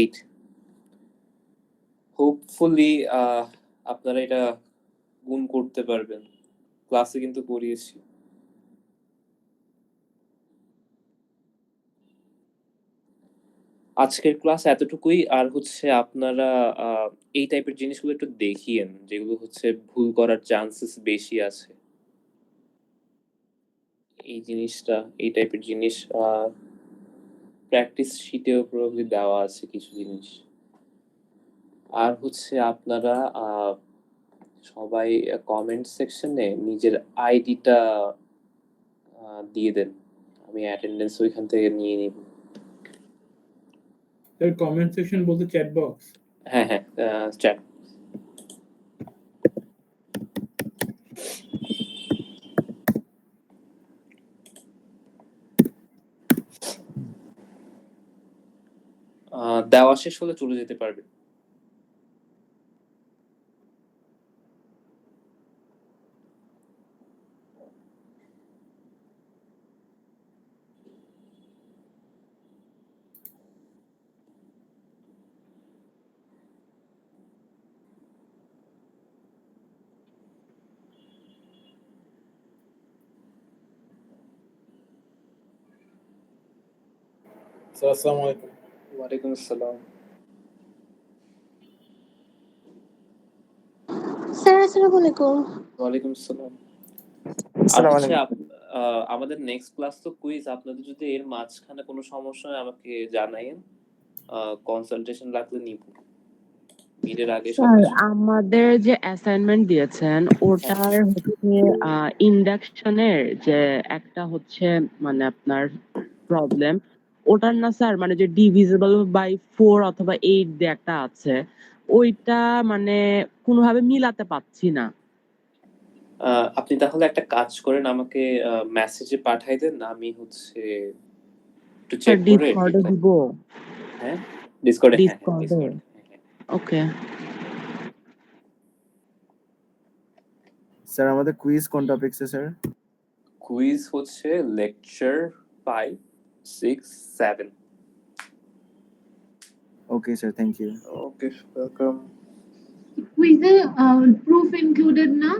Speaker 1: 8. হোপফুলি আপনারা এটা গুণ করতে পারবেন। ক্লাসে কিন্তু করিয়েছি। আজকের ক্লাস এতটুকুই। আর হচ্ছে আপনারা এই টাইপের জিনিসগুলো একটু দেখিয়েন, যেগুলো হচ্ছে ভুল করার চান্সেস বেশি আছে। এই জিনিসটা, এই টাইপের জিনিস প্র্যাকটিস শিটেও প্রবাবলি দেওয়া আছে কিছু জিনিস। আর হচ্ছে আপনারা সবাই কমেন্ট সেকশনে নিজের আইডিটা দিয়ে দেন, আমি অ্যাটেন্ডেন্স ওইখান থেকে নিয়ে নিব।
Speaker 2: স্যার কমেন্ট সেকশন বলতে চ্যাট বক্স?
Speaker 1: হ্যাঁ হ্যাঁ, চ্যাট। দেওয়া শেষ হলে চলে যেতে পারবে।
Speaker 8: স্যার আসসালামু আলাইকুম।
Speaker 1: ওয়ালাইকুম আসসালাম।
Speaker 7: স্যার আসসালামু আলাইকুম।
Speaker 1: ওয়ালাইকুম আসসালাম। আর হচ্ছে আমাদের নেক্সট ক্লাস তো কুইজ। আপনাদের যদি এর মাঝখানে কোনো সমস্যা হয় আমাকে জানাইন, কনসালটেশন লাগলে নিব। মিডের আগে
Speaker 3: স্যার,
Speaker 1: সবকিছু।
Speaker 3: আমাদের যে অ্যাসাইনমেন্ট দিয়েছেন ওটার হচ্ছে ইন্ডাকশনের যে একটা হচ্ছে মানে আপনার প্রবলেম, ওটার না স্যার মানে যে ডিভিজিবল বাই 4 অথবা 8 দিয়ে একটা আছে, ওইটা মানে কোনোভাবে মিলাতে পাচ্ছি না।
Speaker 1: আপনি তাহলে একটা কাজ করেন, আমাকে মেসেজে পাঠাই দেন, আমি হচ্ছে একটু
Speaker 3: স্যার
Speaker 1: চেক করে
Speaker 3: ডিসকর্ডে
Speaker 1: রিপ্লাই।
Speaker 3: দিব?
Speaker 1: হ্যাঁ, ডিসকর্ডে। হ্যাঁ হ্যাঁ,
Speaker 3: ডিসকর্ডে?
Speaker 1: ডিসকর্ডে।
Speaker 3: ওকে
Speaker 6: স্যার আমাদের কুইজ কোন টপিকসে স্যার?
Speaker 1: কুইজ হচ্ছে lecture 5, 6, 7।
Speaker 6: Okay sir, thank you.
Speaker 1: Okay, welcome.
Speaker 9: কুইজে প্রুফ ইনক্লুডেড না?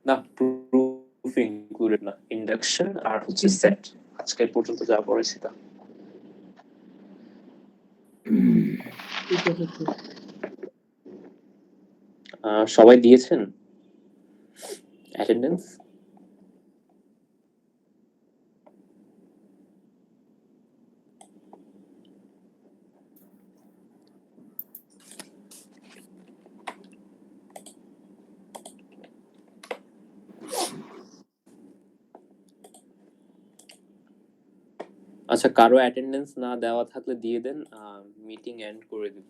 Speaker 1: না, প্রুফ ইনক্লুডেড না, ইন্ডাকশন আর হচ্ছে সেট। আজকে পর্যন্ত যা পড়েছি তা।
Speaker 2: ঠিক আছে স্যার।
Speaker 1: সবাই দিয়েছেন অ্যাটেন্ডেন্স? আচ্ছা, কারো অ্যাটেন্ডেন্স না দেওয়া থাকলে দিয়ে দেন, মিটিং এন্ড করে দিব।